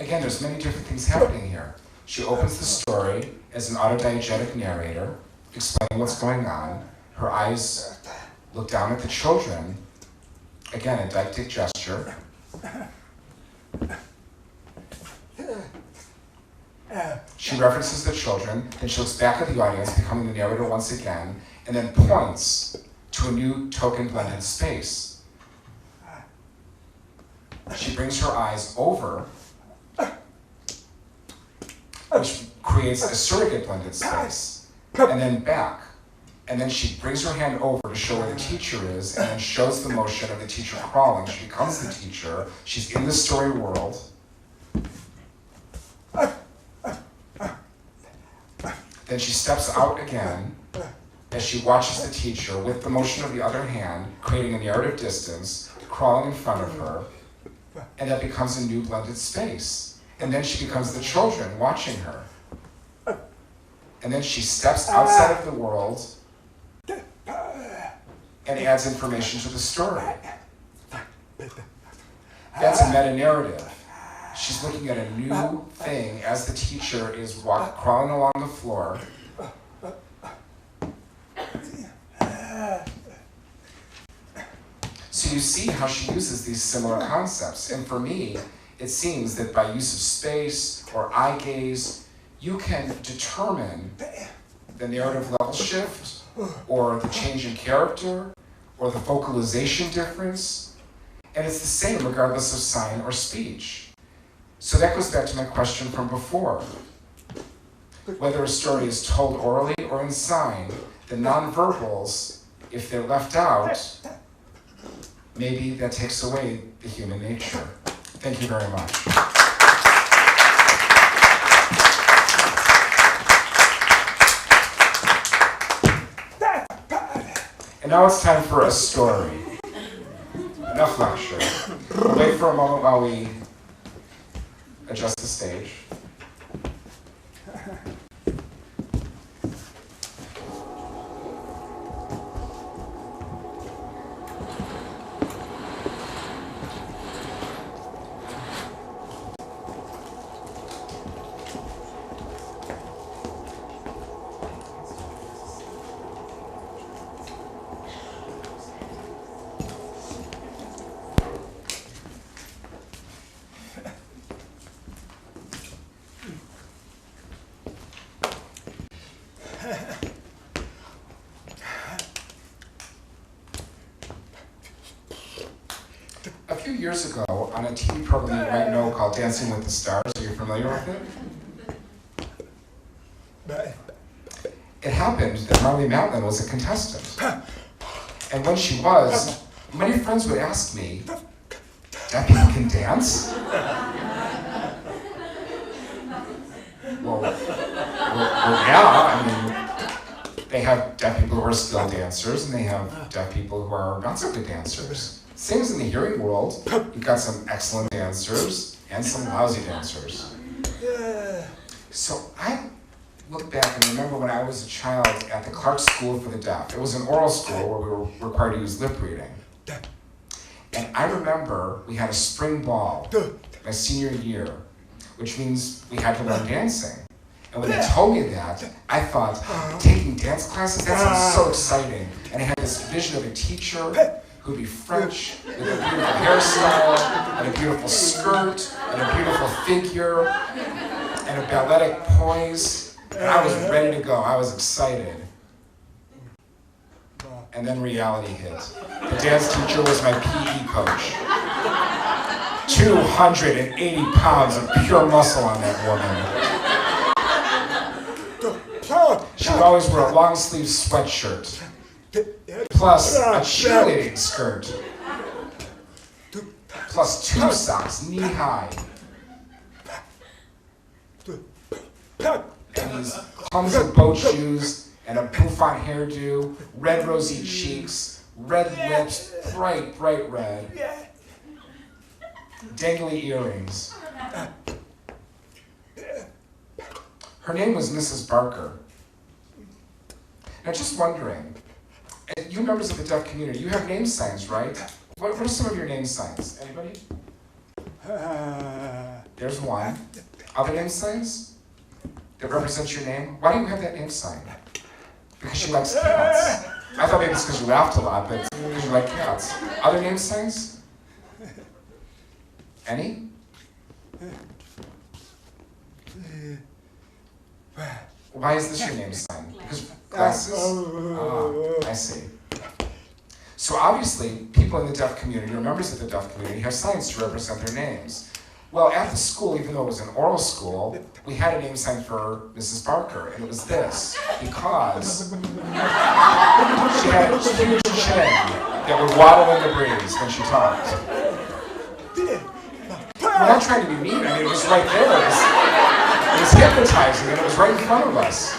again, there's many different things happening here. She opens the story as an autodiegetic narrator, explaining what's going on. Her eyes look down at the children. Again, a didactic gesture. She references the children, then she looks back at the audience, becoming the narrator once again, and then points to a new token blended space. She brings her eyes over, which creates a surrogate blended space, and then back. And then she brings her hand over to show where the teacher is, and then shows the motion of the teacher crawling. She becomes the teacher. She's in the story world. Then she steps out again as she watches the teacher with the motion of the other hand, creating a narrative distance, crawling in front of her, and that becomes a new blended space. And then she becomes the children watching her. And then she steps outside of the world and adds information to the story. That's a meta-narrative. She's looking at a new thing as the teacher is crawling along the floor. So you see how she uses these similar concepts. And for me, it seems that by use of space or eye gaze, you can determine the narrative level shift, or the change in character, or the vocalization difference. And it's the same regardless of sign or speech. So that goes back to my question from before. Whether a story is told orally or in sign, the nonverbals, if they're left out, maybe that takes away the human nature. Thank you very much. And now it's time for a story. Enough lecture. Wait for a moment while we adjust the stage. A few years ago, on a TV program you might know called Dancing with the Stars, are you familiar with it? It happened that Harley was a contestant. And when she was, many friends would ask me, "Deaf people can dance?" Well, yeah, I mean, they have deaf people who are skilled dancers, and they have deaf people who are not so good dancers. Same as in the hearing world, you've got some excellent dancers and some lousy dancers. So I look back and remember when I was a child at the Clark School for the Deaf. It was an oral school where we were required to use lip reading. And I remember we had a spring ball my senior year, which means we had to learn dancing. And when they told me that, I thought, taking dance classes, that sounds so exciting. And I had this vision of a teacher who'd be French, with a beautiful hairstyle, and a beautiful skirt, and a beautiful figure, and a balletic poise. And I was ready to go. I was excited. And then reality hit. The dance teacher was my PE coach. 280 pounds of pure muscle on that woman. She would always wear a long-sleeve sweatshirt, plus a cheerleading skirt, plus 2 socks knee-high, and these clumsy boat shoes, and a bouffant hairdo, red rosy cheeks, red lips, bright red, dangly earrings. Her name was Mrs. Barker. Now just wondering, you members of the deaf community, you have name signs, right? What are some of your name signs? Anybody? There's one. Other name signs that represent your name? Why do you have that name sign? Because she likes cats. I thought maybe it's because you laughed a lot, but because you like cats. Other name signs? Any? Why is this your name sign? Because glasses? I see. So obviously, people in the deaf community, or members of the deaf community, have signs to represent their names. Well, at the school, even though it was an oral school, we had a name sign for Mrs. Barker, and it was this, because she had a huge chin that would waddle in the breeze when she talked. We're not trying to be mean, I mean, it was right there. It was hypnotizing, and it was right in front of us.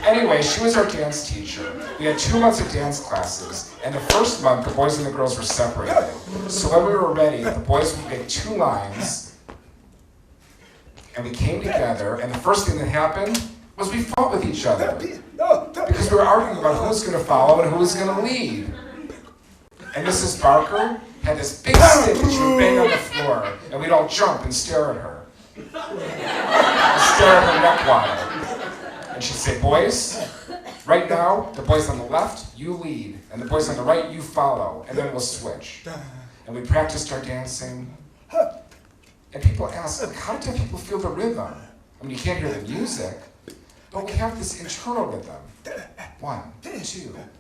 Anyway, she was our dance teacher. We had 2 months of dance classes, and the first month, the boys and the girls were separated. So when we were ready, the boys would make 2 lines, and we came together, and the first thing that happened was we fought with each other. Because we were arguing about who was going to follow and who was going to lead. And Mrs. Barker had this big stick that she would bang on the floor, and we'd all jump and stare at her. And stare at her neck water. And she'd say, boys, right now, the boys on the left, you lead, and the boys on the right, you follow, and then we'll switch. And we practiced our dancing. And people ask, how do people feel the rhythm? I mean, you can't hear the music, but we have this internal rhythm. 1, 2,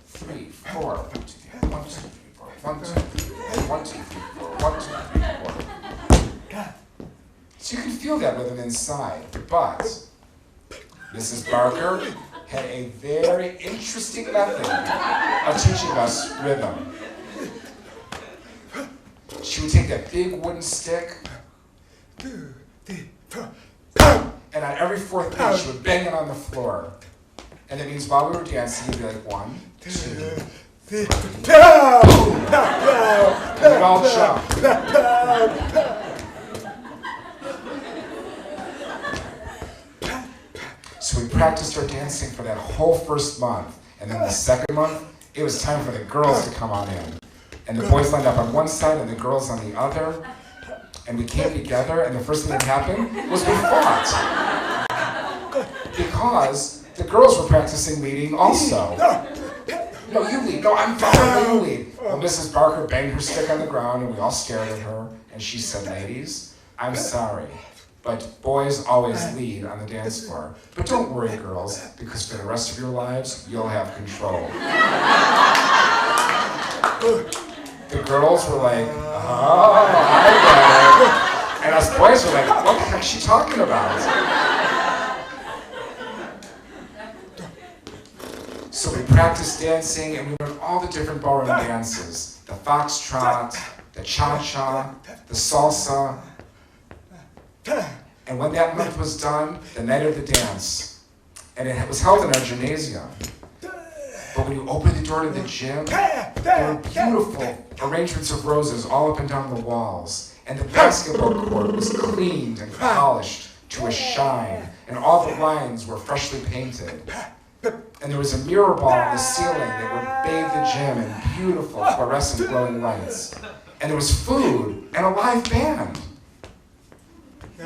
3, 4. 1, 2, 3, 1, 2, 3, 4. 1, 2, 3, 4. 1, 2, 3, 4. 1, 2, 3, 4. So you can feel that rhythm inside, but Mrs. Barker had a very interesting method of teaching us rhythm. She would take that big wooden stick, and on every 4th beat, she would bang it on the floor. And that means while we were dancing, you'd be like, 1, 2, 3, and we'd all jump. So we practiced our dancing for that whole first month. And then the second month, it was time for the girls to come on in. And the boys lined up on one side and the girls on the other. And we came together, and the first thing that happened was we fought. Because the girls were practicing leading also. No, you lead. No, I'm following. You lead. Well, Mrs. Barker banged her stick on the ground, and we all stared at her. And she said, ladies, I'm sorry, but boys always lead on the dance floor. But don't worry, girls, because for the rest of your lives, you'll have control. The girls were like, oh, I get it. And us boys were like, what the heck is she talking about? So we practiced dancing, and we learned all the different ballroom dances. The foxtrot, the cha-cha, the salsa. And when that month was done, the night of the dance, and it was held in our gymnasium. But when you opened the door to the gym, there were beautiful arrangements of roses all up and down the walls. And the basketball court was cleaned and polished to a shine, and all the lines were freshly painted. And there was a mirror ball on the ceiling that would bathe the gym in beautiful fluorescent glowing lights. And there was food and a live band. I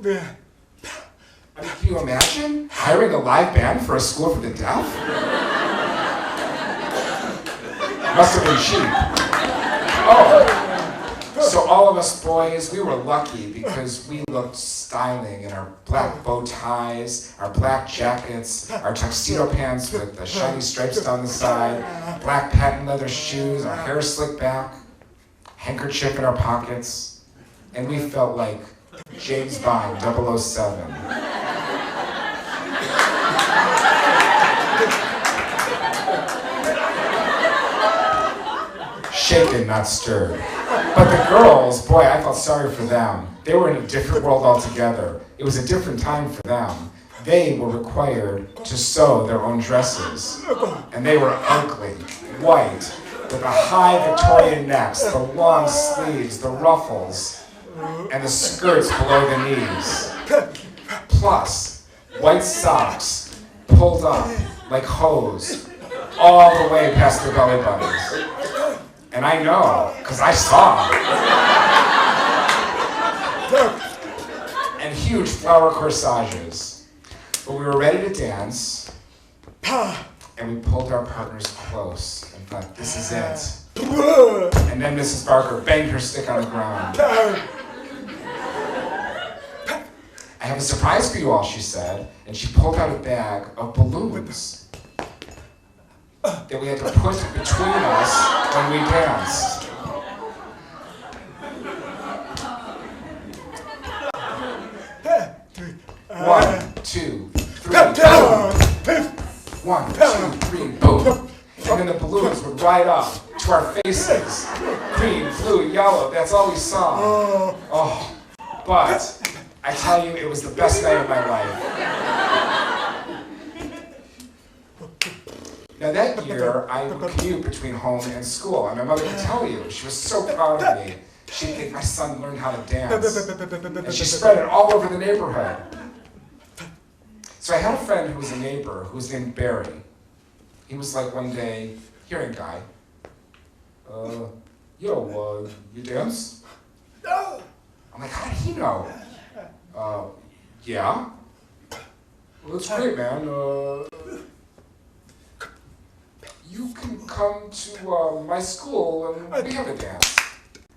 mean, can you imagine hiring a live band for a school for the deaf? Must have been cheap. Oh, so all of us boys, we were lucky because we looked styling in our black bow ties, our black jackets, our tuxedo pants with the shiny stripes down the side, black patent leather shoes, our hair slicked back, handkerchief in our pockets, and we felt like James Bond 007. Shaken, not stirred. But the girls, boy, I felt sorry for them. They were in a different world altogether. It was a different time for them. They were required to sew their own dresses. And they were ugly, white, with the high Victorian necks, the long sleeves, the ruffles, and the skirts below the knees. Plus, white socks pulled up like hose all the way past their belly buttons. And I know, because I saw. And huge flower corsages. But we were ready to dance, and we pulled our partners close and thought, this is it. And then Mrs. Barker banged her stick on the ground. I have a surprise for you all, she said, and she pulled out a bag of balloons that we had to put between us when we danced. One, two, three, boom. 1, 2, 3, boom. And then the balloons would ride up to our faces. Green, blue, yellow, that's all we saw. Oh, but I tell you, it was the best night of my life. Now that year, I would commute between home and school, and my mother could tell you, she was so proud of me. She'd think my son learned how to dance, and she spread it all over the neighborhood. So I had a friend who was a neighbor who was named Barry. He was like one day, hearing guy, you dance? I'm like, how did he know? Yeah. Well, that's great, man. You can come to my school and we have a dance.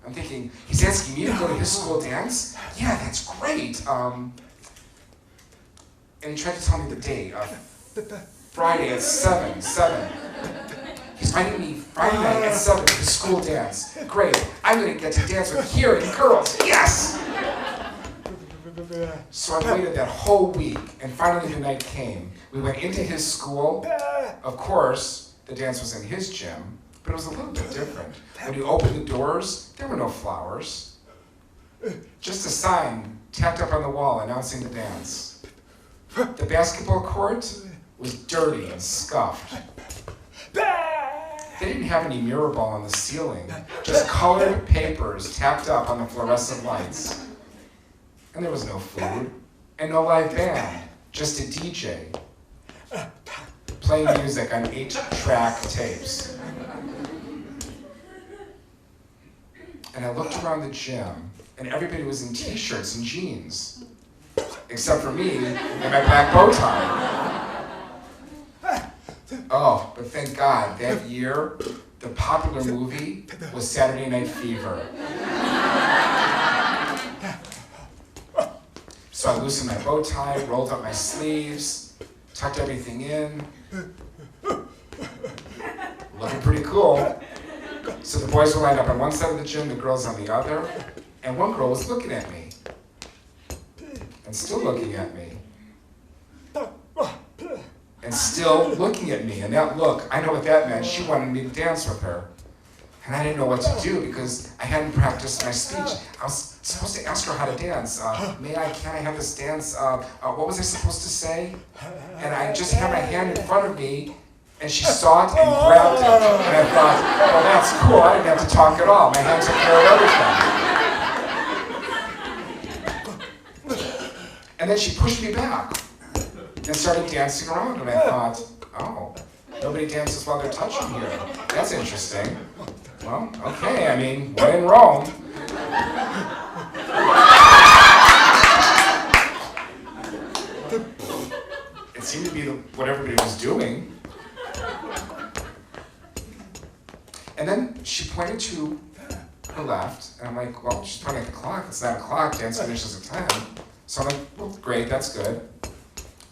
I'm thinking, he's asking me to go to his school dance? Yeah, that's great. And he tried to tell me the date. Friday at 7. He's inviting me Friday night at 7 to his school dance. Great. I'm going to get to dance with hearing girls. Yes! So I waited that whole week, and finally the night came. We went into his school. Of course, the dance was in his gym, but it was a little bit different. When you opened the doors, there were no flowers. Just a sign tacked up on the wall announcing the dance. The basketball court was dirty and scuffed. They didn't have any mirror ball on the ceiling, just colored papers tacked up on the fluorescent lights. And there was no food, and no live band, just a DJ playing music on 8-track tapes. And I looked around the gym, and everybody was in t-shirts and jeans, except for me and my black bow tie. Oh, but thank God, that year, the popular movie was Saturday Night Fever. So I loosened my bow tie, rolled up my sleeves, tucked everything in. Looking pretty cool. So the boys were lined up on one side of the gym, the girls on the other, and one girl was looking at me. And still looking at me. And still looking at me. And that look, I know what that meant. She wanted me to dance with her. And I didn't know what to do because I hadn't practiced my speech. I was supposed to ask her how to dance. Can I have this dance? What was I supposed to say? And I just had my hand in front of me, and she saw it and grabbed it. And I thought, well, that's cool. I didn't have to talk at all. My hand took care of everything. And then she pushed me back and started dancing around. And I thought, oh, nobody dances while they're touching here. That's interesting. Well, okay, I mean, when in Rome. It seemed to be what everybody was doing. And then she pointed to her left, and I'm like, well, she's pointing at the clock. It's 9 o'clock, dance finishes at 10. So I'm like, well, great, that's good.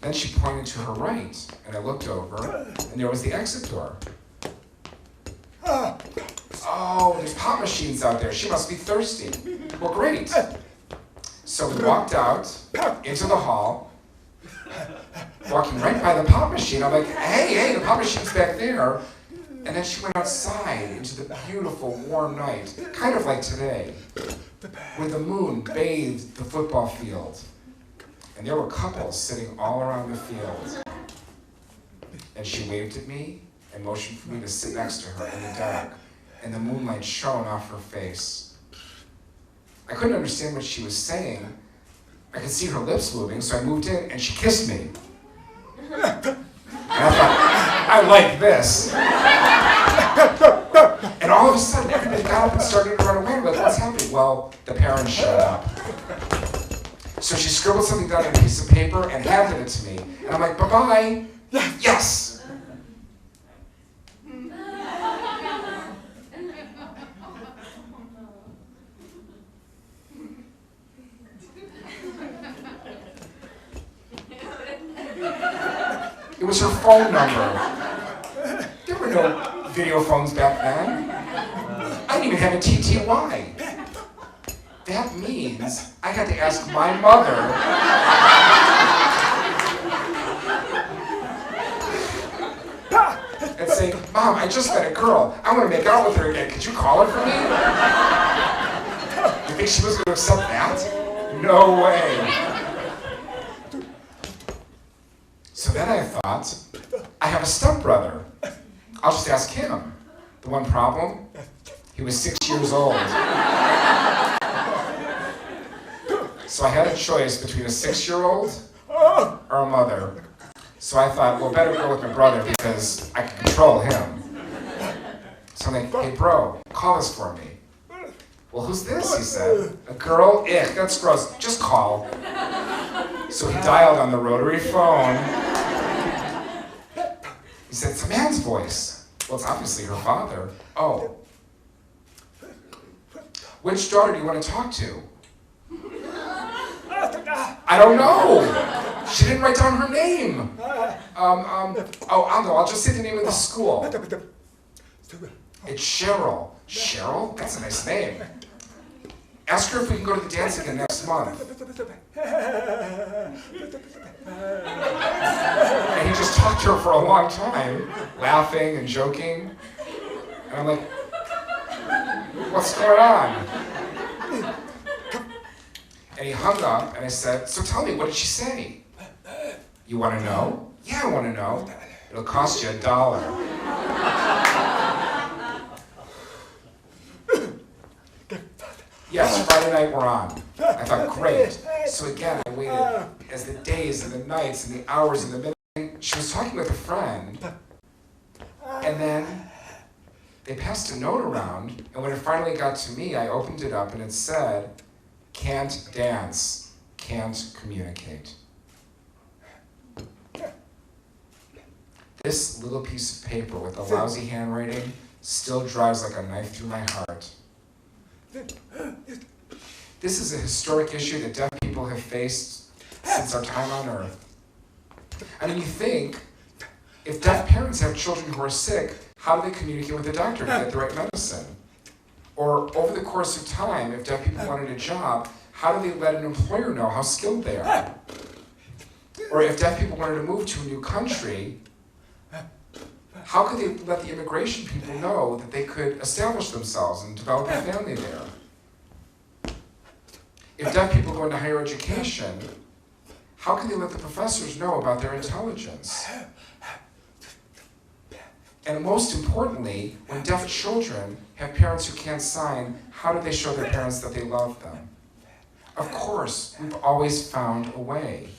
Then she pointed to her right, and I looked over, and there was the exit door. Oh, there's pop machines out there. She must be thirsty. Well, great. So we walked out into the hall, walking right by the pop machine. I'm like, hey, the pop machine's back there. And then she went outside into the beautiful, warm night, kind of like today, where the moon bathed the football field. And there were couples sitting all around the field. And she waved at me and motioned for me to sit next to her in the dark. And the moonlight shone off her face. I couldn't understand what she was saying. I could see her lips moving, so I moved in and she kissed me. And I thought, I like this. And all of a sudden, up and started to run away. Like, what's happening? Well, the parents showed up. So she scribbled something down on a piece of paper and handed it to me. And I'm like, bye-bye. Yes. It was her phone number. There were no video phones back then. I didn't even have a TTY. That means I had to ask my mother and say, Mom, I just met a girl. I want to make out with her again. Could you call her for me? You think she was going to accept that? No way. So then I thought, I have a stepbrother. I'll just ask him. The one problem, he was 6 years old. So I had a choice between a 6-year-old or a mother. So I thought, well, better go with my brother because I can control him. So I'm like, hey bro, call this for me. Well, who's this, he said. A girl? That's gross. Just call. So he dialed on the rotary phone. He said, it's a man's voice. Well, it's obviously her father. Oh. Which daughter do you want to talk to? I don't know. She didn't write down her name. I'll know. I'll just say the name of the school. It's Cheryl. Cheryl? That's a nice name. Ask her if we can go to the dance again next month. And he just talked to her for a long time, laughing and joking. And I'm like, what's going on? And he hung up, and I said, so tell me, what did she say? You want to know? Yeah, I want to know. It'll cost you $1. Yes, Friday night we're on. I thought, great. So again, I waited as the days and the nights and the hours and the minutes. She was talking with a friend, and then they passed a note around, and when it finally got to me, I opened it up, and it said, can't dance, can't communicate. This little piece of paper with a lousy handwriting still drives like a knife through my heart. This is a historic issue that deaf people have faced since our time on Earth. I mean, you think, if deaf parents have children who are sick, how do they communicate with the doctor to get the right medicine? Or over the course of time, if deaf people wanted a job, how do they let an employer know how skilled they are? Or if deaf people wanted to move to a new country, how could they let the immigration people know that they could establish themselves and develop a family there? If deaf people go into higher education, how can they let the professors know about their intelligence? And most importantly, when deaf children have parents who can't sign, how do they show their parents that they love them? Of course, we've always found a way.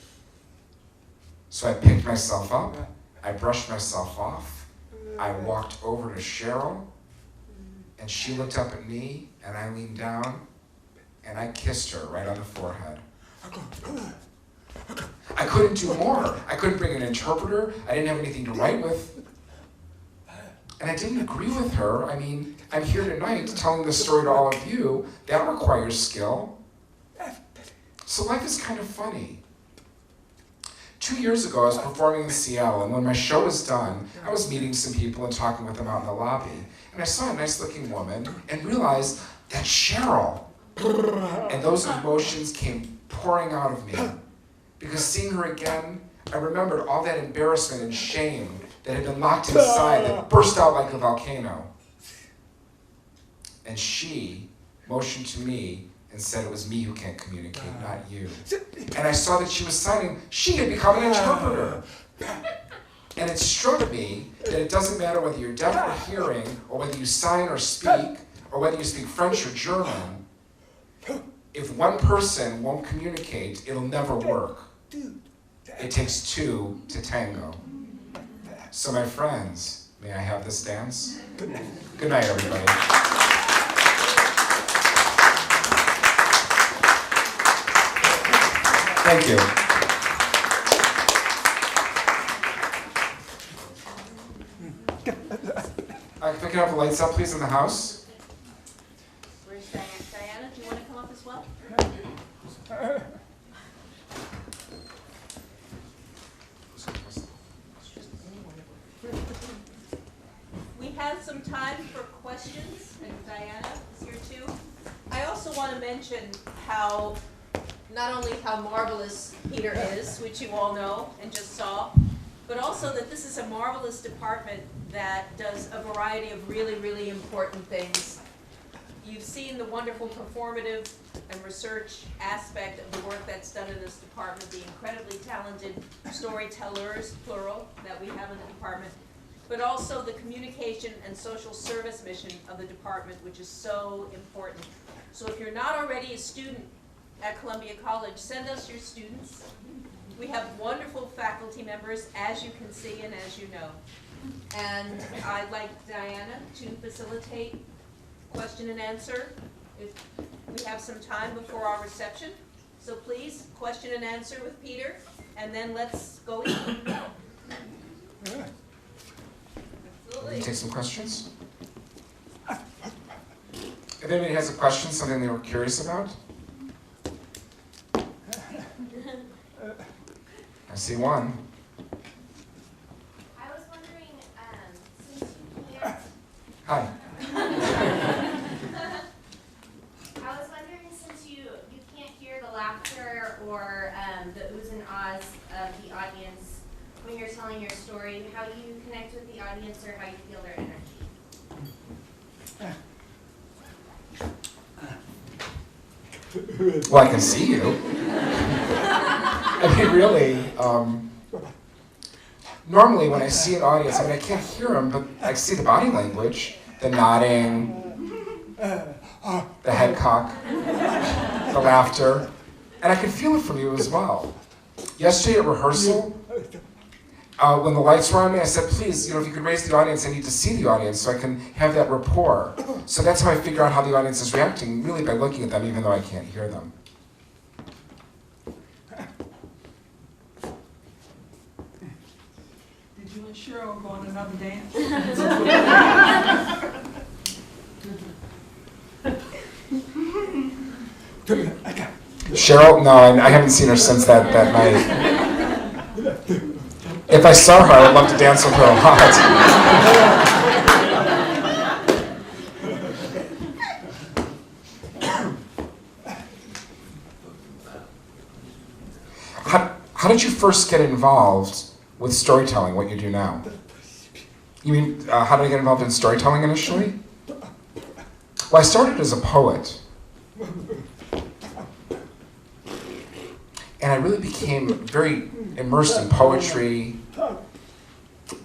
So I picked myself up, I brushed myself off, I walked over to Cheryl, and she looked up at me, and I leaned down, and I kissed her right on the forehead. I couldn't do more. I couldn't bring an interpreter. I didn't have anything to write with. And I didn't agree with her. I mean, I'm here tonight telling this story to all of you. That requires skill. So life is kind of funny. 2 years ago, I was performing in Seattle, and when my show was done, I was meeting some people and talking with them out in the lobby. And I saw a nice-looking woman and realized, that's Cheryl. And those emotions came pouring out of me. Because seeing her again, I remembered all that embarrassment and shame that had been locked inside that burst out like a volcano. And she motioned to me and said it was me who can't communicate, not you. And I saw that she was signing. She had become an interpreter. And it struck me that it doesn't matter whether you're deaf or hearing, or whether you sign or speak, or whether you speak French or German. If one person won't communicate, it'll never work. It takes two to tango. So my friends, may I have this dance? Good night, everybody. Thank you. If I can have the lights up, please, in the house. Where's Diana? Diana, do you want to come up as well? We have some time for questions, and Diana is here too. I also want to mention how, not only how marvelous Peter is, which you all know and just saw, but also that this is a marvelous department that does a variety of really, really important things. You've seen the wonderful performative and research aspect of the work that's done in this department, the incredibly talented storytellers, plural, that we have in the department, but also the communication and social service mission of the department, which is so important. So if you're not already a student at Columbia College, send us your students. We have wonderful faculty members, as you can see and as you know. And I'd like Diana to facilitate question and answer if we have some time before our reception. So please, question and answer with Peter, and then let's go eat. Absolutely. Take some questions. If anybody has a question, something they were curious about? I see one. I was wondering, since you can't... Hi. I was wondering, since you can't hear the laughter or the oohs and ahs of the audience when you're telling your story, how you connect with the audience or how you feel their energy. Well, I can see you. I mean, really, normally when I see an audience, I mean, I can't hear them, but I see the body language, the nodding, the head cock, the laughter, and I can feel it from you as well. Yesterday at rehearsal, when the lights were on me, I said, please, if you could raise the audience, I need to see the audience so I can have that rapport. So that's how I figure out how the audience is reacting, really by looking at them, even though I can't hear them. Did you and Cheryl go on another dance? Cheryl? No, I haven't seen her since that night. If I saw her, I would love to dance with her a lot. How did you first get involved with storytelling, what you do now? You mean, how did I get involved in storytelling initially? Well, I started as a poet. And I really became very immersed in poetry,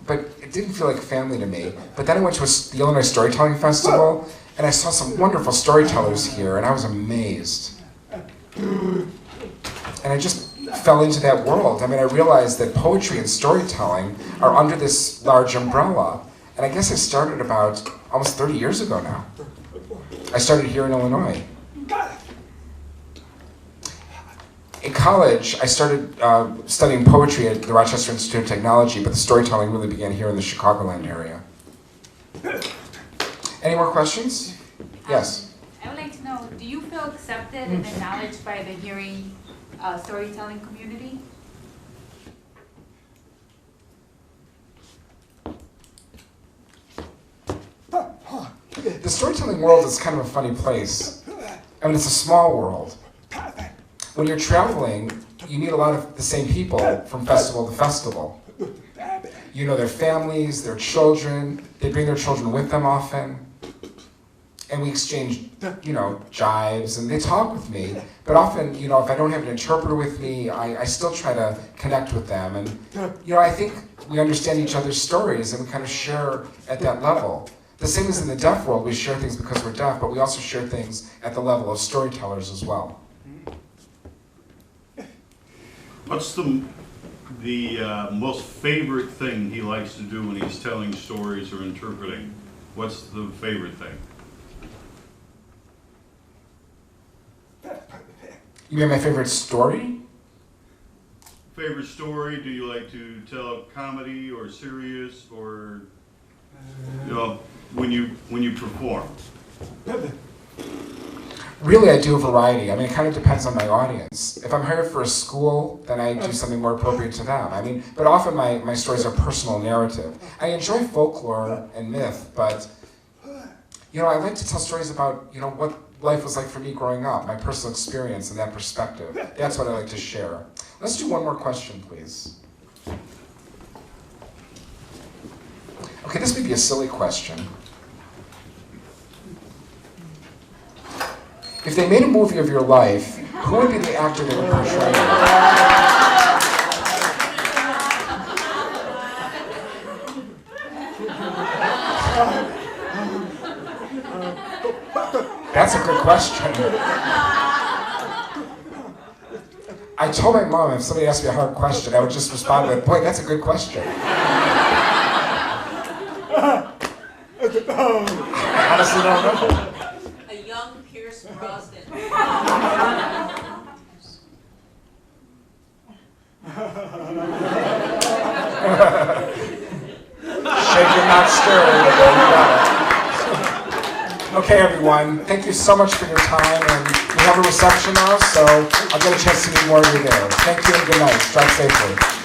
but it didn't feel like family to me. But then I went to the Illinois Storytelling Festival, and I saw some wonderful storytellers here, and I was amazed. And I just fell into that world. I mean, I realized that poetry and storytelling are under this large umbrella. And I guess I started about almost 30 years ago now. I started here in Illinois. In college, I started studying poetry at the Rochester Institute of Technology, but the storytelling really began here in the Chicagoland area. Any more questions? Yes? I would like to know, do you feel accepted and acknowledged by the hearing storytelling community? The storytelling world is kind of a funny place. I mean, it's a small world. When you're traveling, you meet a lot of the same people from festival to festival. You know their families, their children. They bring their children with them often. And we exchange, jives, and they talk with me. But often, if I don't have an interpreter with me, I still try to connect with them. And, I think we understand each other's stories, and we kind of share at that level. The same as in the deaf world, we share things because we're deaf, but we also share things at the level of storytellers as well. What's the most favorite thing he likes to do when he's telling stories or interpreting? What's the favorite thing? You mean my favorite story? favorite story? Do you like to tell comedy or serious, or when you perform? Really, I do a variety. I mean, it kind of depends on my audience. If I'm hired for a school, then I do something more appropriate to them. I mean, but often my stories are personal narrative. I enjoy folklore and myth, but I like to tell stories about what life was like for me growing up, my personal experience and that perspective. That's what I like to share. Let's do one more question, please. Okay, this may be a silly question. If they made a movie of your life, who would be the actor that would portray you? That's a good question. I told my mom if somebody asked me a hard question, I would just respond with, boy, that's a good question. I honestly don't know. A young Pierce Brosnan. Shaking, not stirring. You got it. Okay, everyone. Thank you so much for your time, and we have a reception now, so I'll get a chance to meet more of you there. Thank you and good night. Drive safely.